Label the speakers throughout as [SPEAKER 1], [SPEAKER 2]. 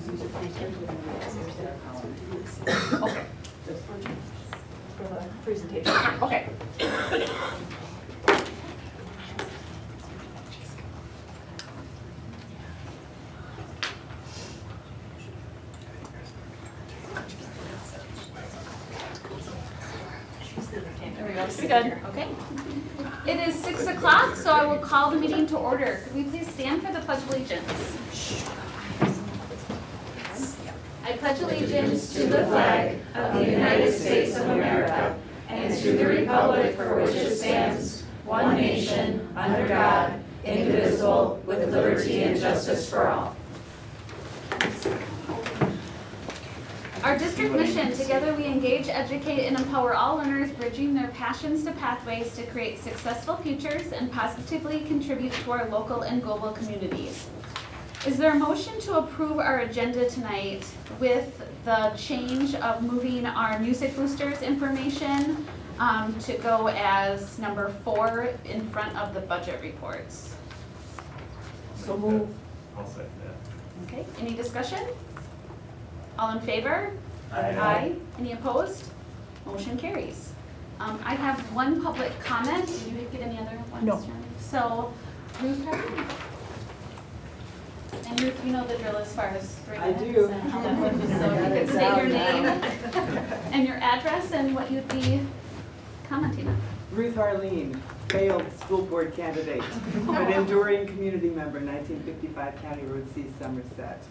[SPEAKER 1] Okay.
[SPEAKER 2] For the presentation.
[SPEAKER 1] Okay. There we go. Pretty good. Okay. It is 6 o'clock, so I will call the meeting to order. Could we please stand for the Pledge of Allegiance? I pledge allegiance to the flag of the United States of America and to the republic for which it stands, one nation, under God, indivisible, with liberty and justice for all. Our district mission: together we engage, educate, and empower all learners, bridging their passions to pathways to create successful futures and positively contribute to our local and global communities. Is there a motion to approve our agenda tonight with the change of moving our Music Boosters information to go as number 4 in front of the budget reports?
[SPEAKER 2] So move.
[SPEAKER 3] I'll second that.
[SPEAKER 1] Okay, any discussion? All in favor?
[SPEAKER 3] Aye.
[SPEAKER 1] Any opposed? Motion carries. I have one public comment. Did you get any other ones?
[SPEAKER 2] No.
[SPEAKER 1] Jeremy? So, Ruth Harvey. And Ruth, you know the drill as far as 3
[SPEAKER 2] I
[SPEAKER 1] minutes.
[SPEAKER 2] do.
[SPEAKER 1] And how that works. So if you could state your name and your address and what you'd be commenting on.
[SPEAKER 4] Ruth Harleen, failed school board candidate, but enduring community member, 1955 County Road C, Somerset.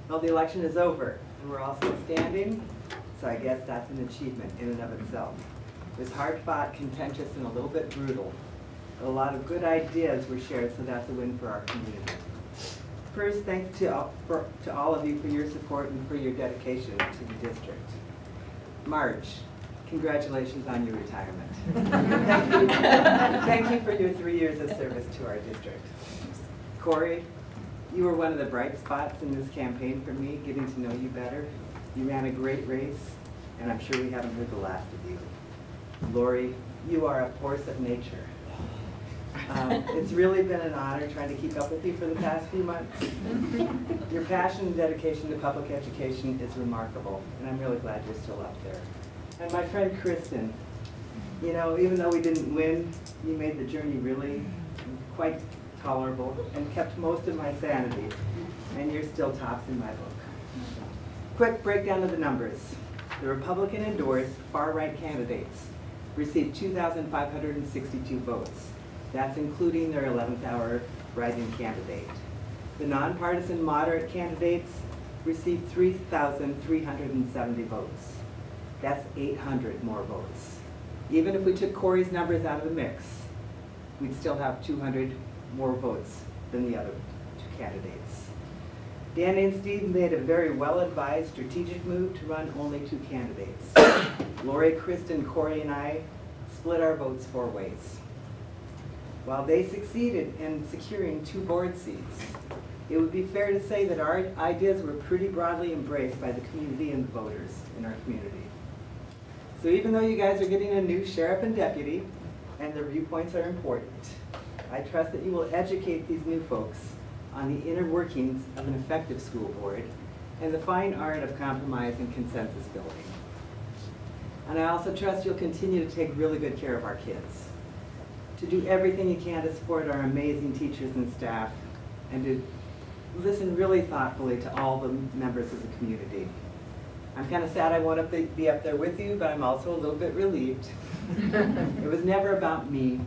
[SPEAKER 4] Well, the election is over, and we're all still standing, so I guess that's an achievement in and of itself. It was hard-fought, contentious, and a little bit brutal. But a lot of good ideas were shared, so that's a win for our community. First, thanks to all of you for your support and for your dedication to the district. Marge, congratulations on your retirement. Thank you for your 3 years of service to our district. Corey, you were one of the bright spots in this campaign for me, getting to know you better. You ran a great race, and I'm sure we haven't heard the last of you. Lori, you are a force of nature. It's really been an honor trying to keep up with you for the past few months. Your passion and dedication to public education is remarkable, and I'm really glad you're still up there. And my friend Kristen, you know, even though we didn't win, you made the journey really quite tolerable and kept most of my sanity, and you're still tops in my book. Quick breakdown of the numbers. The Republican-endorsed far-right candidates received 2,562 votes. That's including their 11th hour write-in candidate. The nonpartisan moderate candidates received 3,370 votes. That's 800 more votes. Even if we took Corey's numbers out of the mix, we'd still have 200 more votes than the other 2 candidates. Dan and Steve made a very well-advised strategic move to run only 2 candidates. Lori, Kristen, Corey, and I split our votes 4 ways. While they succeeded in securing 2 board seats, it would be fair to say that our ideas were pretty broadly embraced by the community and the voters in our community. So even though you guys are getting a new sheriff and deputy, and their viewpoints are important, I trust that you will educate these new folks on the inner workings of an effective school board and the fine art of compromise and consensus building. And I also trust you'll continue to take really good care of our kids, to do everything you can to support our amazing teachers and staff, and to listen really thoughtfully to all the members of the community. I'm kind of sad I won't be up there with you, but I'm also a little bit relieved. It was never about me.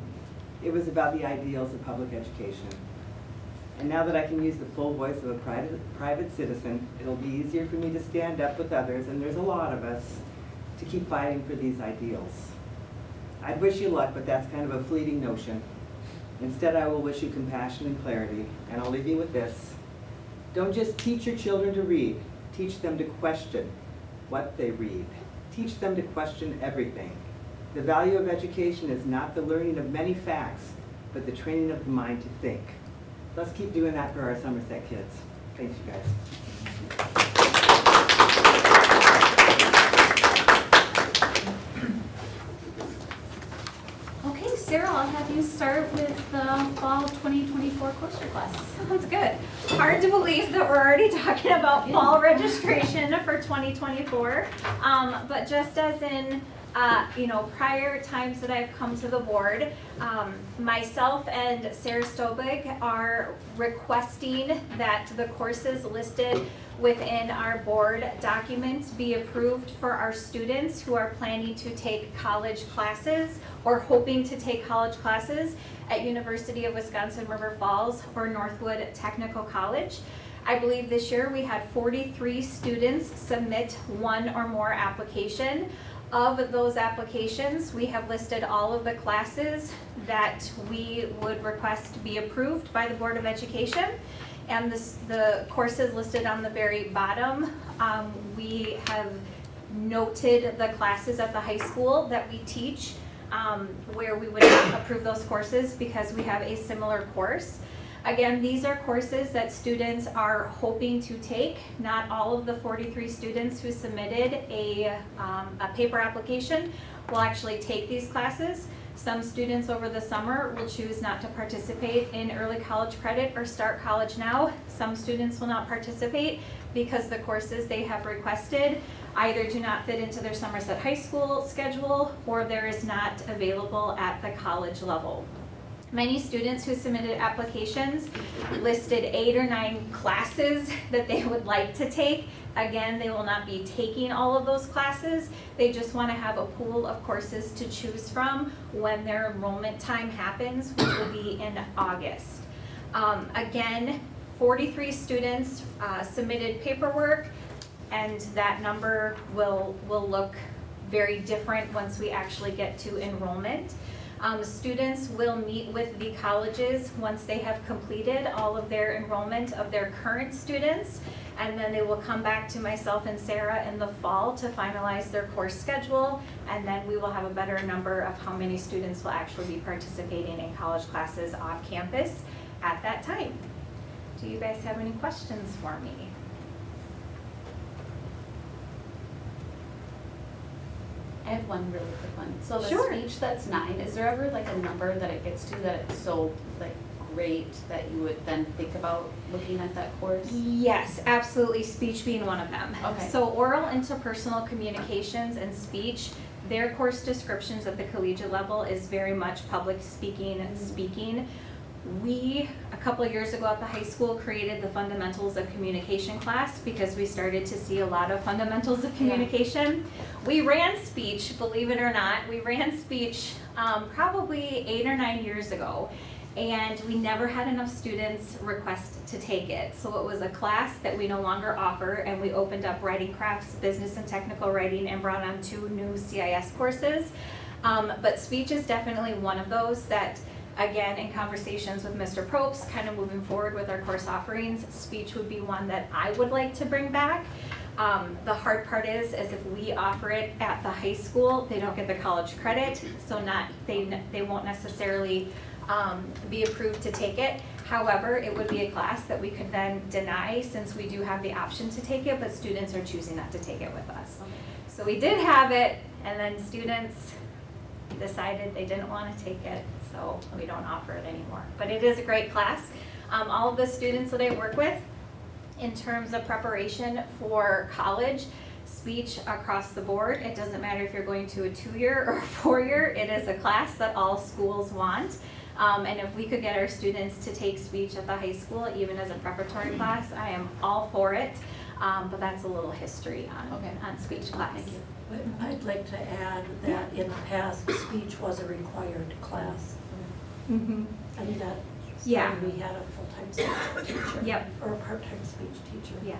[SPEAKER 4] It was about the ideals of public education. And now that I can use the full voice of a private citizen, it'll be easier for me to stand up with others, and there's a lot of us, to keep fighting for these ideals. I'd wish you luck, but that's kind of a fleeting notion. Instead, I will wish you compassion and clarity, and I'll leave you with this. Don't just teach your children to read. Teach them to question what they read. Teach them to question everything. The value of education is not the learning of many facts, but the training of the mind to think. Let's keep doing that for our Somerset kids. Thanks, you guys.
[SPEAKER 1] Okay, Sarah, I'll have you start with the fall 2024 poster class.
[SPEAKER 5] Sounds good. Hard to believe that we're already talking about fall registration for 2024. But just as in, prior times that I've come to the board, myself and Sarah Stobig are requesting that the courses listed within our board documents be approved for our students who are planning to take college classes or hoping to take college classes at University of Wisconsin River Falls or Northwood Technical College. I believe this year we had 43 students submit one or more application. Of those applications, we have listed all of the classes that we would request to be approved by the Board of Education. And the courses listed on the very bottom, we have noted the classes at the high school that we teach, where we would not approve those courses because we have a similar course. Again, these are courses that students are hoping to take. Not all of the 43 students who submitted a paper application will actually take these classes. Some students over the summer will choose not to participate in early college credit or start college now. Some students will not participate because the courses they have requested either do not fit into their Somerset High School schedule or there is not available at the college level. Many students who submitted applications listed 8 or 9 classes that they would like to take. Again, they will not be taking all of those classes. They just want to have a pool of courses to choose from when their enrollment time happens, which will be in August. Again, 43 students submitted paperwork, and that number will look very different once we actually get to enrollment. Students will meet with the colleges once they have completed all of their enrollment of their current students, and then they will come back to myself and Sarah in the fall to finalize their course schedule, and then we will have a better number of how many students will actually be participating in college classes off campus at that time. Do you guys have any questions for me?
[SPEAKER 1] I have one really quick one. So the
[SPEAKER 5] Sure.
[SPEAKER 1] speech that's 9, is there ever like a number that it gets to that it's so like great that you would then think about looking at that course?
[SPEAKER 5] Yes, absolutely, speech being one of them.
[SPEAKER 1] Okay.
[SPEAKER 5] So oral interpersonal communications and speech, their course descriptions at the collegiate level is very much public speaking and speaking. We, a couple of years ago at the high school, created the fundamentals of communication class because we started to see a lot of fundamentals of communication. We ran speech, believe it or not, we ran speech probably 8 or 9 years ago, and we never had enough students request to take it. So it was a class that we no longer offer, and we opened up writing crafts, business and technical writing, and brought on 2 new CIS courses. But speech is definitely one of those that, again, in conversations with Mr. Probst, kind of moving forward with our course offerings, speech would be one that I would like to bring back. The hard part is if we offer it at the high school, they don't get the college credit, so they won't necessarily be approved to take it. However, it would be a class that we could then deny since we do have the option to take it, but students are choosing not to take it with us. So we did have it, and then students decided they didn't want to take it, so we don't offer it anymore. But it is a great class. All of the students that I work with, in terms of preparation for college, speech across the board, it doesn't matter if you're going to a 2-year or a 4-year, it is a class that all schools want. And if we could get our students to take speech at the high school, even as a preparatory class, I am all for it. But that's a little history on speech class.
[SPEAKER 1] Thank you.
[SPEAKER 6] But I'd like to add that in the past, speech was a required class.
[SPEAKER 5] Mm-hmm.
[SPEAKER 6] And that
[SPEAKER 5] Yeah.
[SPEAKER 6] we had a full-time speech teacher.
[SPEAKER 5] Yep.
[SPEAKER 6] Or a part-time speech teacher.
[SPEAKER 5] Yeah.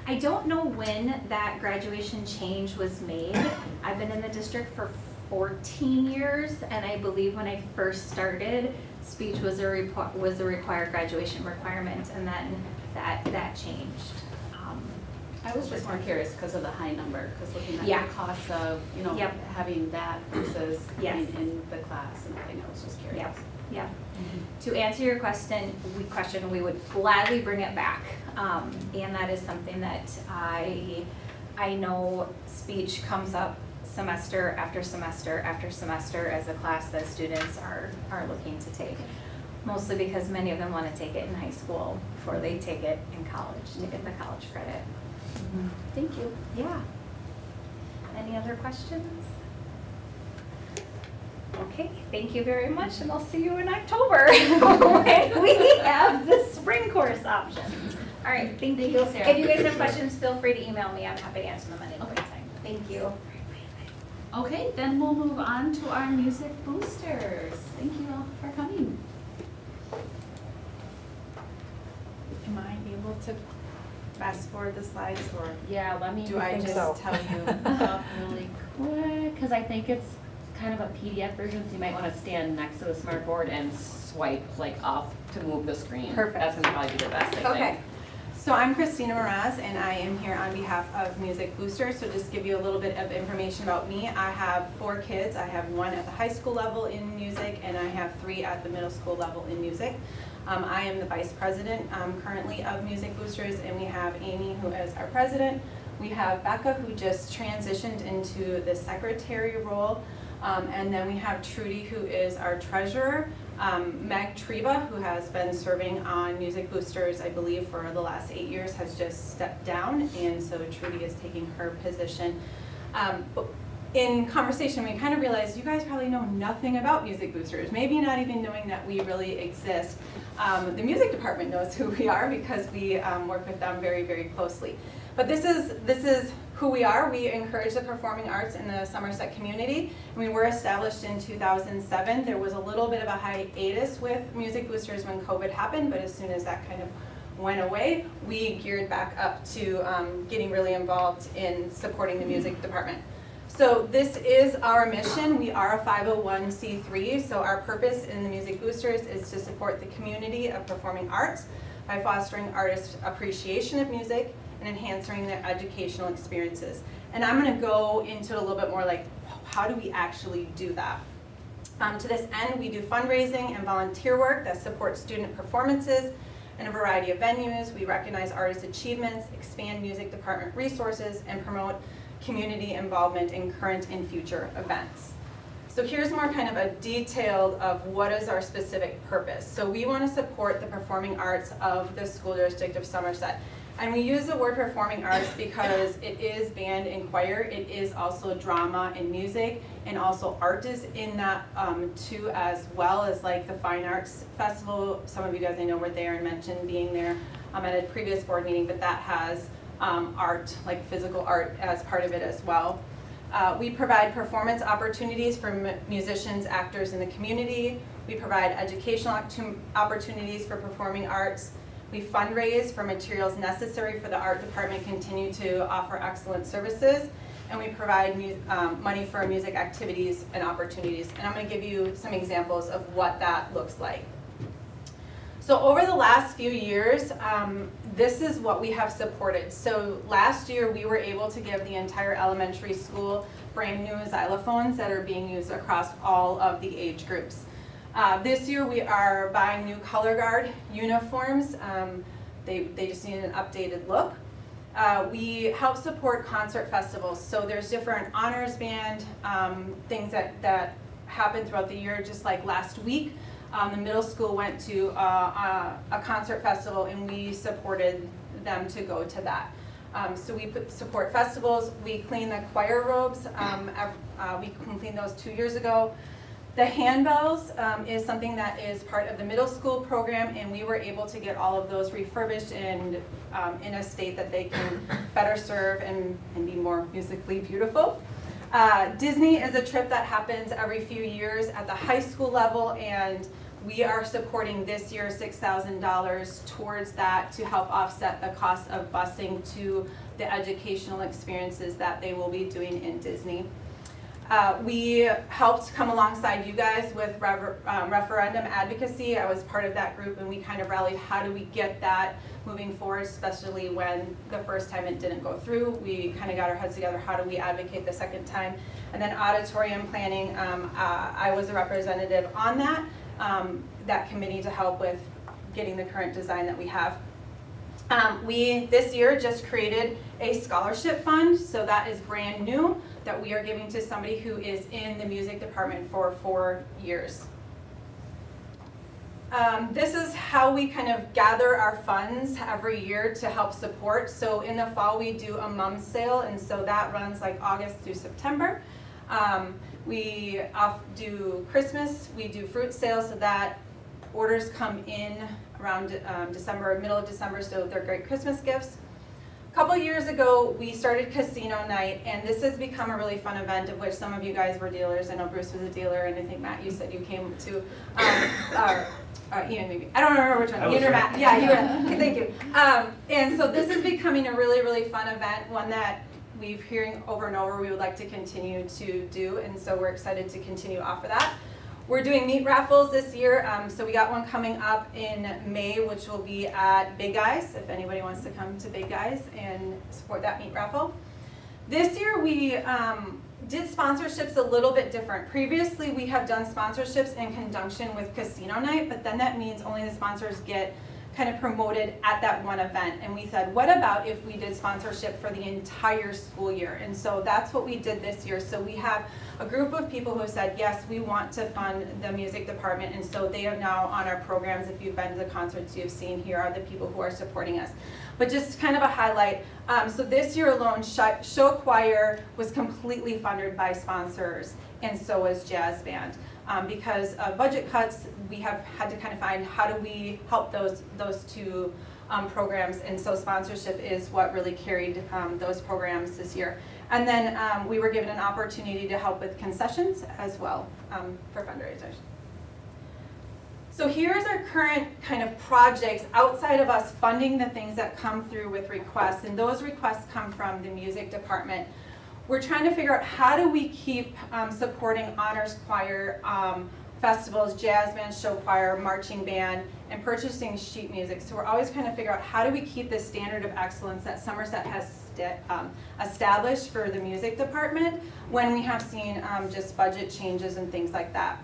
[SPEAKER 5] I don't know when that graduation change was made. I've been in the district for 14 years, and I believe when I first started, speech was a required graduation requirement, and then that changed.
[SPEAKER 1] I was just more curious because of the high number, because looking at
[SPEAKER 5] Yeah.
[SPEAKER 1] the cost of,
[SPEAKER 5] Yep.
[SPEAKER 1] having that versus
[SPEAKER 5] Yes.
[SPEAKER 1] being in the class and everything, I was just curious.
[SPEAKER 5] Yep, yep. To answer your question, we would gladly bring it back. And that is something that I know speech comes up semester after semester after semester as a class that students are looking to take. mostly because many of them want to take it in high school before they take it in college to get the college credit.
[SPEAKER 1] Thank you.
[SPEAKER 5] Yeah. Any other questions? Okay, thank you very much, and I'll see you in October when we have the spring course options. All right, thank you.
[SPEAKER 1] Sarah.
[SPEAKER 5] If you guys have questions, feel free to email me. I'm happy to answer them at any point in time. Thank you.
[SPEAKER 1] Okay, then we'll move on to our music boosters. Thank you all for coming.
[SPEAKER 7] Am I able to fast forward the slides, or
[SPEAKER 8] Yeah, let me
[SPEAKER 7] do I
[SPEAKER 2] think
[SPEAKER 7] just
[SPEAKER 2] so.
[SPEAKER 7] tell you?
[SPEAKER 8] up really quick, because I think it's kind of a PDF version, so you might want to stand next to the smart board and swipe like up to move the screen.
[SPEAKER 7] Perfect.
[SPEAKER 8] That's gonna probably be the best, I think.
[SPEAKER 7] Okay, so I'm Christina Moraz, and I am here on behalf of Music Boosters. So just give you a little bit of information about me. I have 4 kids. I have 1 at the high school level in music, and I have 3 at the middle school level in music. I am the vice president currently of Music Boosters, and we have Amy, who is our president. We have Becca, who just transitioned into the secretary role. And then we have Trudy, who is our treasurer. Meg Treba, who has been serving on Music Boosters, I believe, for the last 8 years, has just stepped down, and so Trudy is taking her position. But in conversation, we kind of realized you guys probably know nothing about Music Boosters, maybe not even knowing that we really exist. The music department knows who we are because we work with them very, very closely. But this is who we are. We encourage the performing arts in the Somerset community. We were established in 2007. There was a little bit of a hiatus with Music Boosters when COVID happened, but as soon as that kind of went away, we geared back up to getting really involved in supporting the music department. So this is our mission. We are a 501c3, so our purpose in the Music Boosters is to support the community of performing arts by fostering artist appreciation of music and enhancing their educational experiences. And I'm going to go into it a little bit more, like, how do we actually do that? To this end, we do fundraising and volunteer work that supports student performances in a variety of venues. We recognize artist achievements, expand music department resources, and promote community involvement in current and future events. So here's more kind of a detailed of what is our specific purpose. So we want to support the performing arts of the school district of Somerset. And we use the word performing arts because it is band and choir, it is also drama and music, and also art is in that too, as well as like the Fine Arts Festival. Some of you guys I know were there and mentioned being there at a previous board meeting, but that has art, like physical art, as part of it as well. We provide performance opportunities for musicians, actors in the community. We provide educational opportunities for performing arts. We fundraise for materials necessary for the art department to continue to offer excellent services. And we provide money for music activities and opportunities. And I'm going to give you some examples of what that looks like. So over the last few years, this is what we have supported. So last year we were able to give the entire elementary school brand new xylophones that are being used across all of the age groups. This year we are buying new color guard uniforms. They just need an updated look. We help support concert festivals. So there's different honors band things that happen throughout the year. Just like last week, the middle school went to a concert festival and we supported them to go to that. So we support festivals. We clean the choir robes. We cleaned those 2 years ago. The handbells is something that is part of the middle school program, and we were able to get all of those refurbished and in a state that they can better serve and be more musically beautiful. Disney is a trip that happens every few years at the high school level, and we are supporting this year $6,000 towards that to help offset the cost of busing to the educational experiences that they will be doing in Disney. We helped come alongside you guys with referendum advocacy. I was part of that group, and we kind of rallied how do we get that moving forward, especially when the first time it didn't go through. We kind of got our heads together, how do we advocate the second time? And then auditorium planning, I was a representative on that committee to help with getting the current design that we have. We this year just created a scholarship fund, so that is brand new, that we are giving to somebody who is in the music department for 4 years. This is how we kind of gather our funds every year to help support. So in the fall, we do a mum sale, and so that runs like August through September. We do Christmas, we do fruit sales, so that orders come in around December, middle of December, so they're great Christmas gifts. A couple years ago, we started casino night, and this has become a really fun event of which some of you guys were dealers. I know Bruce was a dealer, and I think Matt, you said you came to, Ian maybe. I don't remember which one.
[SPEAKER 3] I was
[SPEAKER 7] Ian or
[SPEAKER 3] there.
[SPEAKER 7] Matt? Yeah, you were. Okay, thank you. And so this is becoming a really, really fun event, one that we've hearing over and over we would like to continue to do, and so we're excited to continue to offer that. We're doing meat raffles this year, so we got one coming up in May, which will be at Big Guys, if anybody wants to come to Big Guys and support that meat raffle. This year we did sponsorships a little bit different. Previously we have done sponsorships in conjunction with casino night, but then that means only the sponsors get kind of promoted at that one event. And we said, what about if we did sponsorship for the entire school year? And so that's what we did this year. So we have a group of people who said, yes, we want to fund the music department. And so they are now on our programs. If you've been to the concerts you've seen, here are the people who are supporting us. But just kind of a highlight. So this year alone, show choir was completely funded by sponsors, and so was jazz band. Because of budget cuts, we have had to kind of find how do we help those two programs, and so sponsorship is what really carried those programs this year. And then we were given an opportunity to help with concessions as well for fundraisers. So here's our current kind of projects outside of us funding the things that come through with requests, and those requests come from the music department. We're trying to figure out how do we keep supporting honors choir, festivals, jazz band, show choir, marching band, and purchasing sheet music. So we're always trying to figure out how do we keep the standard of excellence that Somerset has established for the music department when we have seen just budget changes and things like that.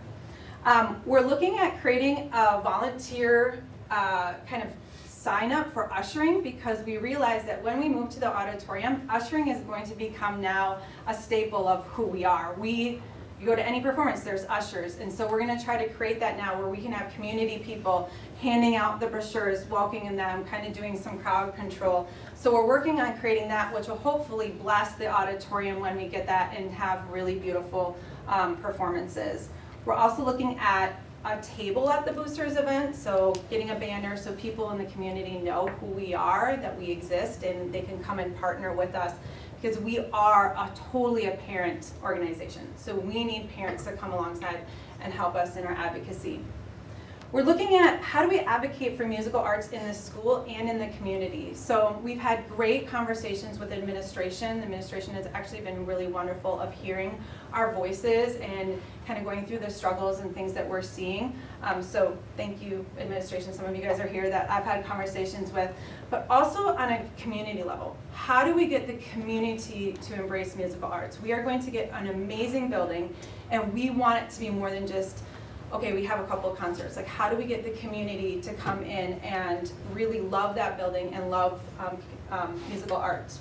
[SPEAKER 7] We're looking at creating a volunteer kind of sign up for ushering, because we realize that when we move to the auditorium, ushering is going to become now a staple of who we are. You go to any performance, there's ushers, and so we're going to try to create that now where we can have community people handing out the brochures, welcoming them, kind of doing some crowd control. So we're working on creating that, which will hopefully bless the auditorium when we get that and have really beautiful performances. We're also looking at a table at the Boosters event, so getting a banner so people in the community know who we are, that we exist, and they can come and partner with us, because we are totally a parent organization. So we need parents to come alongside and help us in our advocacy. We're looking at how do we advocate for musical arts in the school and in the community. So we've had great conversations with administration. The administration has actually been really wonderful of hearing our voices and kind of going through the struggles and things that we're seeing. So thank you, administration. Some of you guys are here that I've had conversations with. But also on a community level, how do we get the community to embrace musical arts? We are going to get an amazing building, and we want it to be more than just, okay, we have a couple of concerts. Like, how do we get the community to come in and really love that building and love musical arts?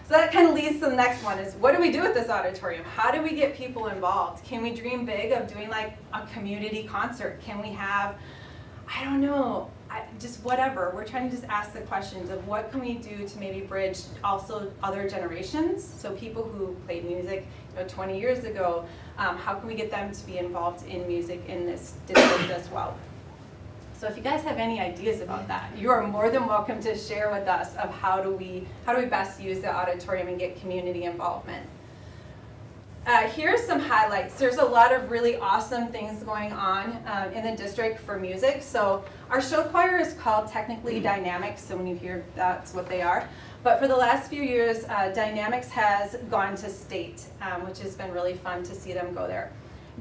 [SPEAKER 7] So that kind of leads to the next one, is what do we do with this auditorium? How do we get people involved? Can we dream big of doing like a community concert? Can we have, I don't know, just whatever. We're trying to just ask the questions of what can we do to maybe bridge also other generations. So people who played music 20 years ago, how can we get them to be involved in music in this district as well? So if you guys have any ideas about that, you are more than welcome to share with us of how do we best use the auditorium and get community involvement. Here's some highlights. There's a lot of really awesome things going on in the district for music. So our show choir is called technically Dynamics, so when you hear that's what they are. But for the last few years, Dynamics has gone to state, which has been really fun to see them go there.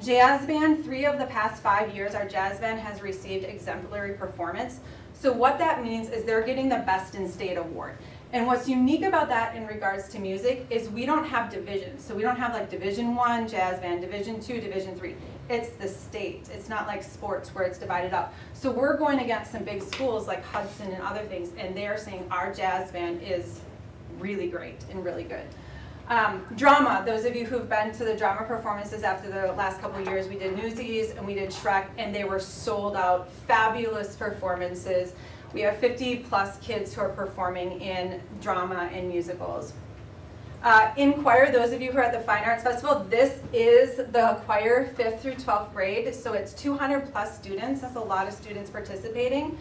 [SPEAKER 7] Jazz band, 3 of the past 5 years, our jazz band has received exemplary performance. So what that means is they're getting the Best in State award. And what's unique about that in regards to music is we don't have divisions. So we don't have like Division 1 jazz band, Division 2, Division 3. It's the state. It's not like sports where it's divided up. So we're going against some big schools like Hudson and other things, and they're saying our jazz band is really great and really good. Drama, those of you who've been to the drama performances after the last couple of years, we did Newsies and we did Shrek, and they were sold out, fabulous performances. We have 50 plus kids who are performing in drama and musicals. In choir, those of you who are at the Fine Arts Festival, this is the choir 5th through 12th grade, so it's 200 plus students. That's a lot of students participating.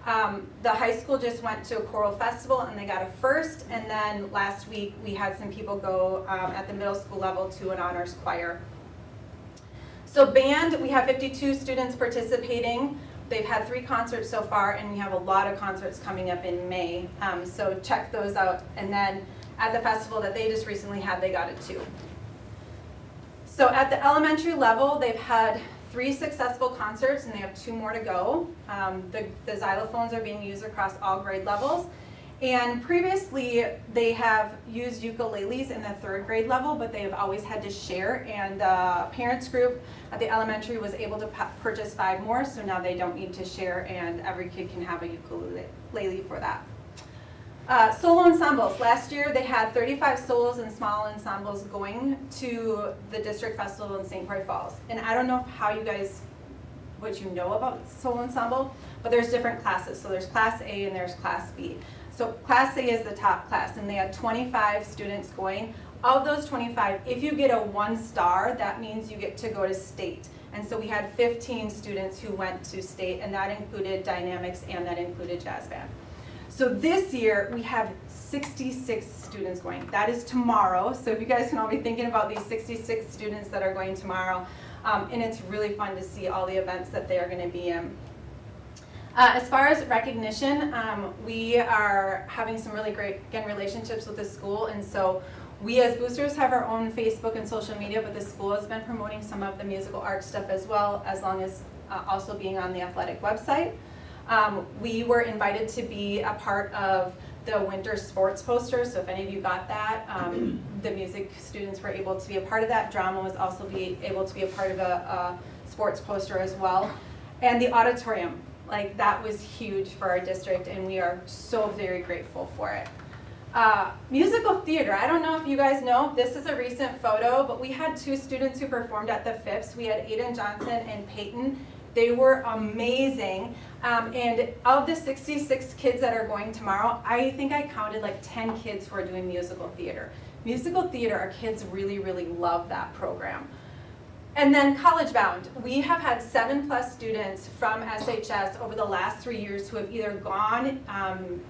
[SPEAKER 7] The high school just went to a choral festival and they got a first, and then last week we had some people go at the middle school level to an honors choir. So band, we have 52 students participating. They've had 3 concerts so far, and we have a lot of concerts coming up in May, so check those out. And then at the festival that they just recently had, they got a 2. So at the elementary level, they've had 3 successful concerts and they have 2 more to go. The xylophones are being used across all grade levels. And previously, they have used ukuleles in the 3rd grade level, but they have always had to share. And the parents group at the elementary was able to purchase 5 more, so now they don't need to share, and every kid can have a ukulele for that. Solo ensembles. Last year they had 35 solos and small ensembles going to the district festival in St. Croix Falls. And I don't know how you guys, what you know about solo ensemble, but there's different classes. So there's class A and there's class B. So class A is the top class, and they had 25 students going. Of those 25, if you get a 1 star, that means you get to go to state. And so we had 15 students who went to state, and that included dynamics and that included jazz band. So this year, we have 66 students going. That is tomorrow, so if you guys can all be thinking about these 66 students that are going tomorrow, and it's really fun to see all the events that they are going to be in. As far as recognition, we are having some really great, again, relationships with the school, and so we as boosters have our own Facebook and social media, but the school has been promoting some of the musical arts stuff as well, as long as also being on the athletic website. We were invited to be a part of the winter sports poster, so if any of you got that, the music students were able to be a part of that. Drama was also able to be a part of a sports poster as well. And the auditorium, like that was huge for our district, and we are so very grateful for it. Musical theater, I don't know if you guys know, this is a recent photo, but we had 2 students who performed at the FIPS. We had Aiden Johnson and Peyton. They were amazing, and of the 66 kids that are going tomorrow, I think I counted like 10 kids who are doing musical theater. Musical theater, our kids really, really love that program. And then College Bound, we have had 7+ students from SHS over the last 3 years who have either gone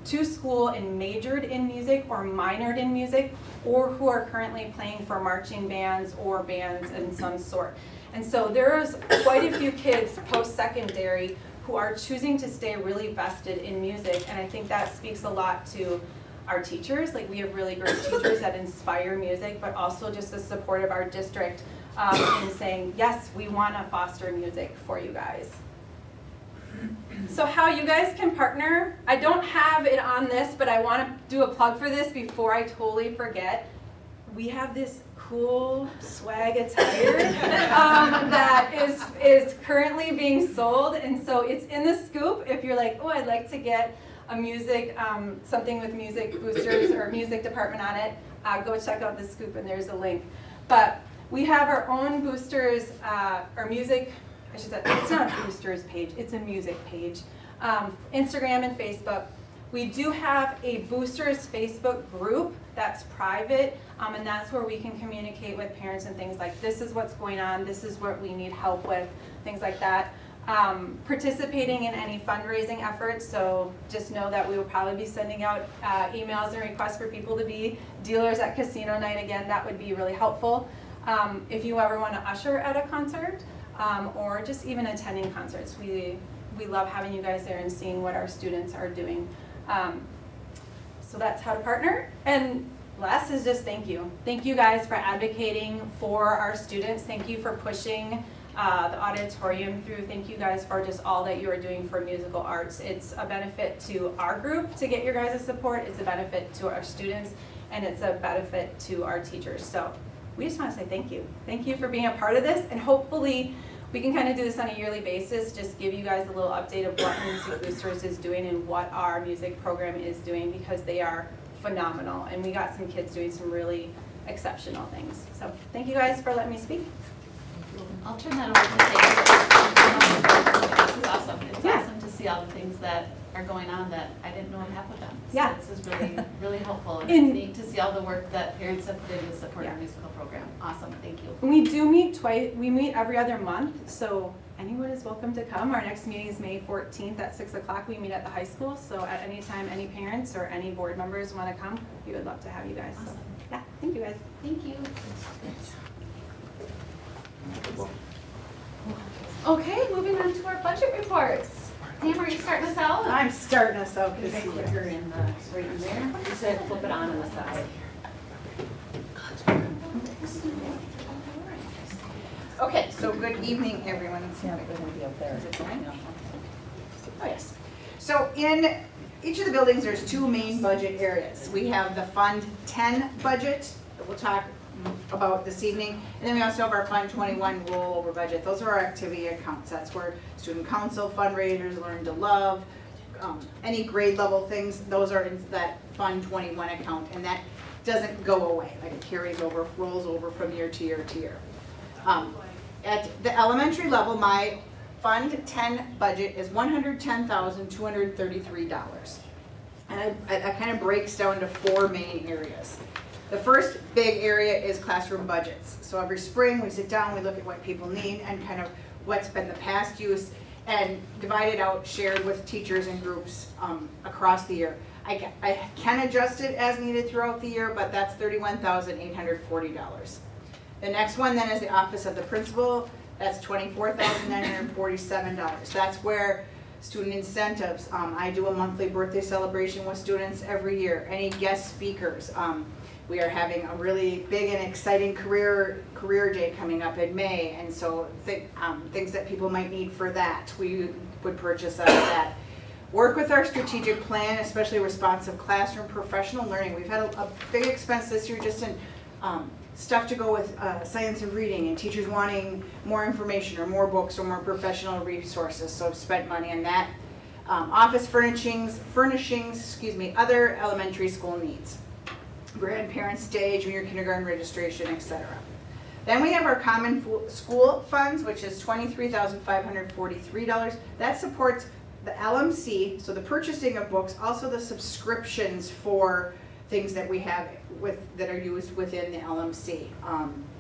[SPEAKER 7] to school and majored in music or minored in music, or who are currently playing for marching bands or bands in some sort. And so there's quite a few kids post-secondary who are choosing to stay really vested in music, and I think that speaks a lot to our teachers. Like, we have really great teachers that inspire music, but also just the support of our district in saying, yes, we want to foster music for you guys. So how you guys can partner, I don't have it on this, but I want to do a plug for this before I totally forget. We have this cool swag attire that is currently being sold, and so it's in the scoop. If you're like, oh, I'd like to get a music, something with music boosters or music department on it, go check out the scoop, and there's a link. But we have our own boosters, or music, I should say, it's not a boosters page, it's a music page, Instagram and Facebook. We do have a boosters Facebook group that's private, and that's where we can communicate with parents and things like, this is what's going on, this is what we need help with, things like that. Participating in any fundraising efforts, so just know that we will probably be sending out emails and requests for people to be dealers at casino night. Again, that would be really helpful. If you ever want to usher at a concert, or just even attending concerts, we love having you guys there and seeing what our students are doing. So that's how to partner. And last is just thank you. Thank you guys for advocating for our students. Thank you for pushing the auditorium through. Thank you guys for just all that you are doing for musical arts. It's a benefit to our group to get your guys' support. It's a benefit to our students, and it's a benefit to our teachers. So we just want to say thank you. Thank you for being a part of this, and hopefully we can kind of do this on a yearly basis, just give you guys a little update of what Music Boosters is doing and what our music program is doing, because they are phenomenal. And we got some kids doing some really exceptional things. So thank you guys for letting me speak.
[SPEAKER 1] I'll turn that over to Taylor. This is awesome. It's
[SPEAKER 7] Yeah.
[SPEAKER 1] awesome to see all the things that are going on that I didn't know half of them. So
[SPEAKER 7] Yeah.
[SPEAKER 1] this is really, really helpful. And
[SPEAKER 7] And-
[SPEAKER 1] it's neat to see all the work that parents have put in to support our
[SPEAKER 7] Yeah.
[SPEAKER 1] musical program. Awesome, thank you.
[SPEAKER 7] We do meet twice, we meet every other month, so anyone is welcome to come. Our next meeting is May 14th at 6 o'clock. We meet at the high school, so at any time, any parents or any board members want to come, we would love to have you guys. So,
[SPEAKER 1] Awesome.
[SPEAKER 7] yeah, thank you guys.
[SPEAKER 1] Thank you. Okay, moving on to our budget reports. Pam, are you starting us out?
[SPEAKER 2] I'm starting us out this year.
[SPEAKER 8] Clicker in the, right in there. You said flip it on the side.
[SPEAKER 9] Okay, so good evening, everyone. Is it going? Oh, yes. So in each of the buildings, there's two main budget areas. We have the Fund 10 budget that we'll talk about this evening, and then we also have our Fund 21 rollover budget. Those are our activity accounts. That's where student council, fundraisers, learn to love, any grade level things, those are in that Fund 21 account, and that doesn't go away. Like it carries over, rolls over from year to year to year. At the elementary level, my Fund 10 budget is $110,233. And that kind of breaks down to four main areas. The first big area is classroom budgets. So every spring we sit down, we look at what people need and kind of what's been the past use and divide it out, shared with teachers and groups across the year. I can adjust it as needed throughout the year, but that's $31,840. The next one then is the Office of the Principal. That's $24,947. That's where student incentives. I do a monthly birthday celebration with students every year. Any guest speakers. We are having a really big and exciting career day coming up in May, and so things that people might need for that, we would purchase out of that. Work with our strategic plan, especially responsive classroom, professional learning. We've had a big expense this year just in stuff to go with science and reading and teachers wanting more information or more books or more professional resources, so I've spent money on that. Office furnishings, other elementary school needs. Grandparents' day, junior kindergarten registration, etc. Then we have our common school funds, which is $23,543. That supports the LMC, so the purchasing of books, also the subscriptions for things that we have that are used within the LMC,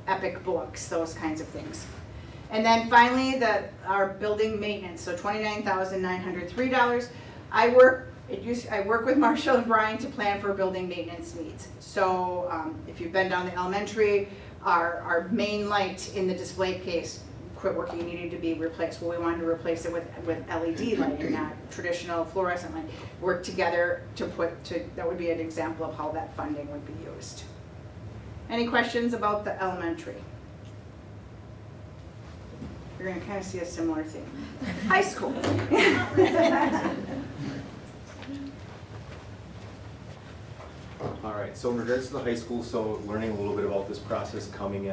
[SPEAKER 9] Epic Books, those kinds of things. And then finally, our building maintenance, so $29,903. I work with Marshall and Brian to plan for building maintenance needs. So if you've been down the elementary, our main light in the display case quit working, needed to be replaced. Well, we wanted to replace it with LED lighting, not traditional fluorescent light. Work together that would be an example of how that funding would be used. Any questions about the elementary? You're going to kind of see a similar thing. High school.
[SPEAKER 10] All right, so in regards to the high school, so learning a little bit about this process coming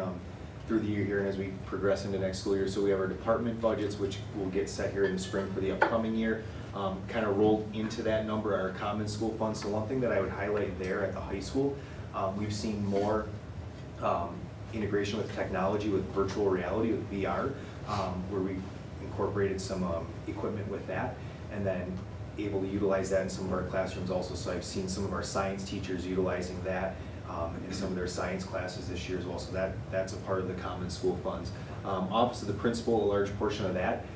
[SPEAKER 10] through the year here and as we progress into next school year. So we have our department budgets, which will get set here in the spring for the upcoming year. Kind of rolled into that number, our common school funds. So one thing that I would highlight there at the high school, we've seen more integration with technology, with virtual reality, with VR, where we've incorporated some equipment with that, and then able to utilize that in some of our classrooms also. So I've seen some of our science teachers utilizing that in some of their science classes this year as well. So that's a part of the common school funds. Office of the Principal, a large portion of that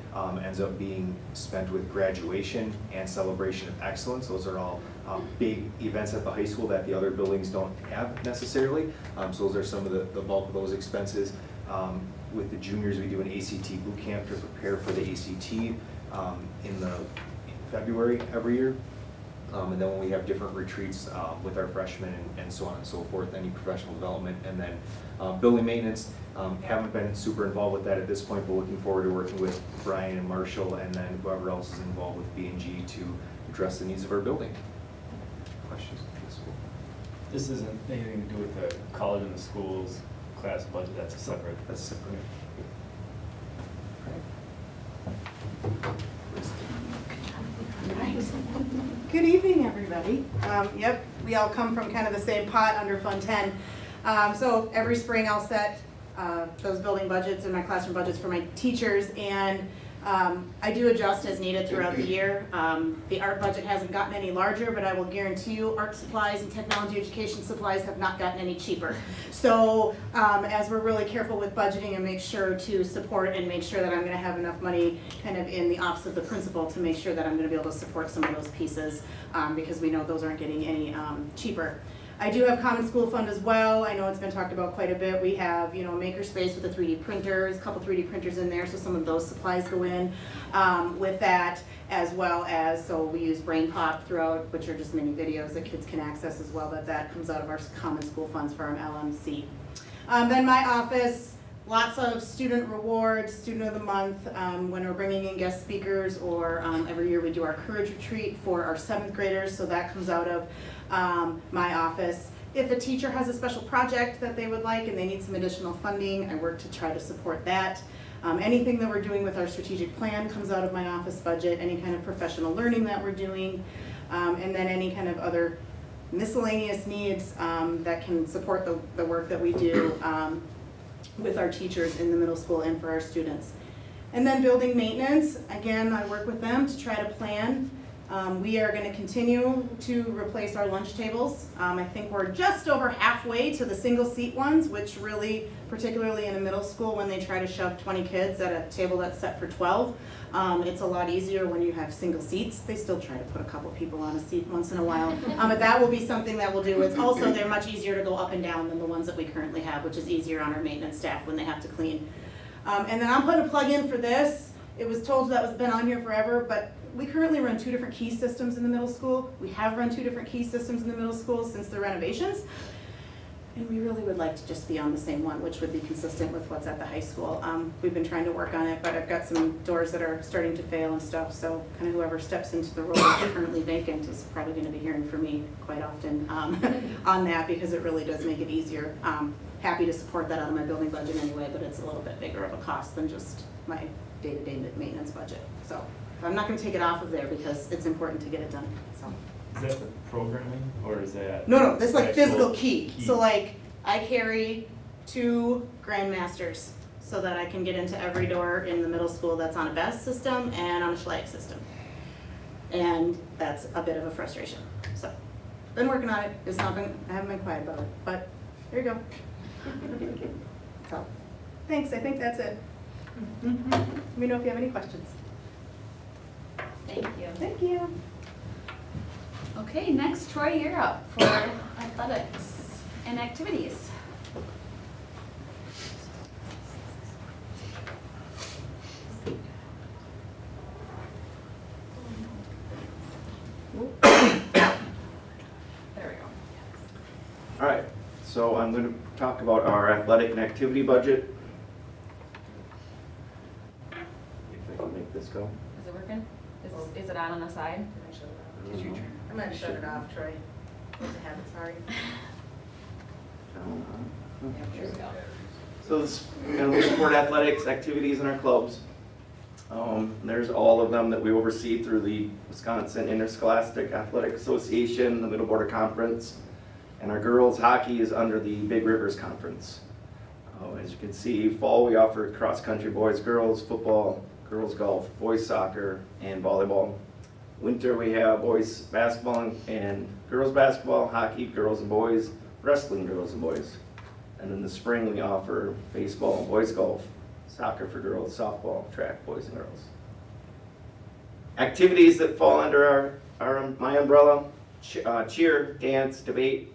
[SPEAKER 10] ends up being spent with graduation and celebration of excellence. Those are all big events at the high school that the other buildings don't have necessarily. So those are some of the bulk of those expenses. With the juniors, we do an ACT boot camp to prepare for the ACT in February every year. And then when we have different retreats with our freshmen and so on and so forth, any professional development. And then building maintenance, haven't been super involved with that at this point, but looking forward to working with Brian and Marshall and then whoever else is involved with B&G to address the needs of our building. Questions from the school?
[SPEAKER 3] This isn't anything to do with the college and the schools class budget, that's a separate.
[SPEAKER 10] That's separate.
[SPEAKER 11] Good evening, everybody. Yep, we all come from kind of the same pot under Fund 10.
[SPEAKER 9] So every spring I'll set those building budgets and my classroom budgets for my teachers, and I do adjust as needed throughout the year. The art budget hasn't gotten any larger, but I will guarantee you art supplies and technology education supplies have not gotten any cheaper. So as we're really careful with budgeting and make sure to support and make sure that I'm gonna have enough money kind of in the office of the principal to make sure that I'm gonna be able to support some of those pieces, because we know those aren't getting any cheaper. I do have Common School Fund as well. I know it's been talked about quite a bit. We have, you know, Makerspace with the 3D printers, a couple 3D printers in there, so some of those supplies go in with that, as well as, so we use Brain Pop throughout, which are just mini videos that kids can access as well, that comes out of our Common School Funds for our LMC. Then my office, lots of student rewards, Student of the Month, when we're bringing in guest speakers, or every year we do our Courage Retreat for our 7th graders, so that comes out of my office. If a teacher has a special project that they would like and they need some additional funding, I work to try to support that. Anything that we're doing with our strategic plan comes out of my office budget, any kind of professional learning that we're doing, and then any kind of other miscellaneous needs that can support the work that we do with our teachers in the middle school and for our students. And then building maintenance, again, I work with them to try to plan. We are going to continue to replace our lunch tables. I think we're just over halfway to the single seat ones, which really, particularly in a middle school when they try to shove 20 kids at a table that's set for 12, it's a lot easier when you have single seats. They still try to put a couple people on a seat once in a while, but that will be something that we'll do. It's also, they're much easier to go up and down than the ones that we currently have, which is easier on our maintenance staff when they have to clean. And then I'm putting a plug in for this. It was told that was been on here forever, but we currently run 2 different key systems in the middle school. We have run 2 different key systems in the middle school since the renovations. And we really would like to just be on the same one, which would be consistent with what's at the high school. We've been trying to work on it, but I've got some doors that are starting to fail and stuff, so kind of whoever steps into the role that's currently vacant is probably gonna be hearing from me quite often on that, because it really does make it easier. Happy to support that out of my building budget anyway, but it's a little bit bigger of a cost than just my day-to-day maintenance budget. So I'm not gonna take it off of there because it's important to get it done, so.
[SPEAKER 3] Is that the programming, or is that?
[SPEAKER 9] No, this is like
[SPEAKER 3] actual
[SPEAKER 9] physical key.
[SPEAKER 3] key?
[SPEAKER 9] So like, I carry 2 Grandmasters so that I can get into every door in the middle school that's on a BESS system and on a Schlag system. And that's a bit of a frustration, so. Been working on it, I haven't been quiet about it, but there you go. So, thanks, I think that's it. Let me know if you have any questions.
[SPEAKER 8] Thank you.
[SPEAKER 9] Thank you.
[SPEAKER 1] Okay, next, Troy, you're up for athletics and activities.
[SPEAKER 8] There we go.
[SPEAKER 11] All right, so I'm going to talk about our athletic and activity budget. If I can make this go.
[SPEAKER 8] Is it working? Is it on the side?
[SPEAKER 2] I'm gonna shut it off, Troy. What's a habit, sorry.
[SPEAKER 8] There we go.
[SPEAKER 11] So this, we support athletics activities in our clubs. There's all of them that we oversee through the Wisconsin Interscholastic Athletic Association, the Middle Border Conference, and our girls hockey is under the Big Rivers Conference. As you can see, fall we offer cross-country boys, girls, football, girls golf, boys soccer, and volleyball. Winter we have boys basketball and girls basketball, hockey, girls and boys, wrestling, girls and boys. And in the spring we offer baseball and boys golf, soccer for girls, softball, track, boys and girls. Activities that fall under my umbrella, cheer, dance, debate,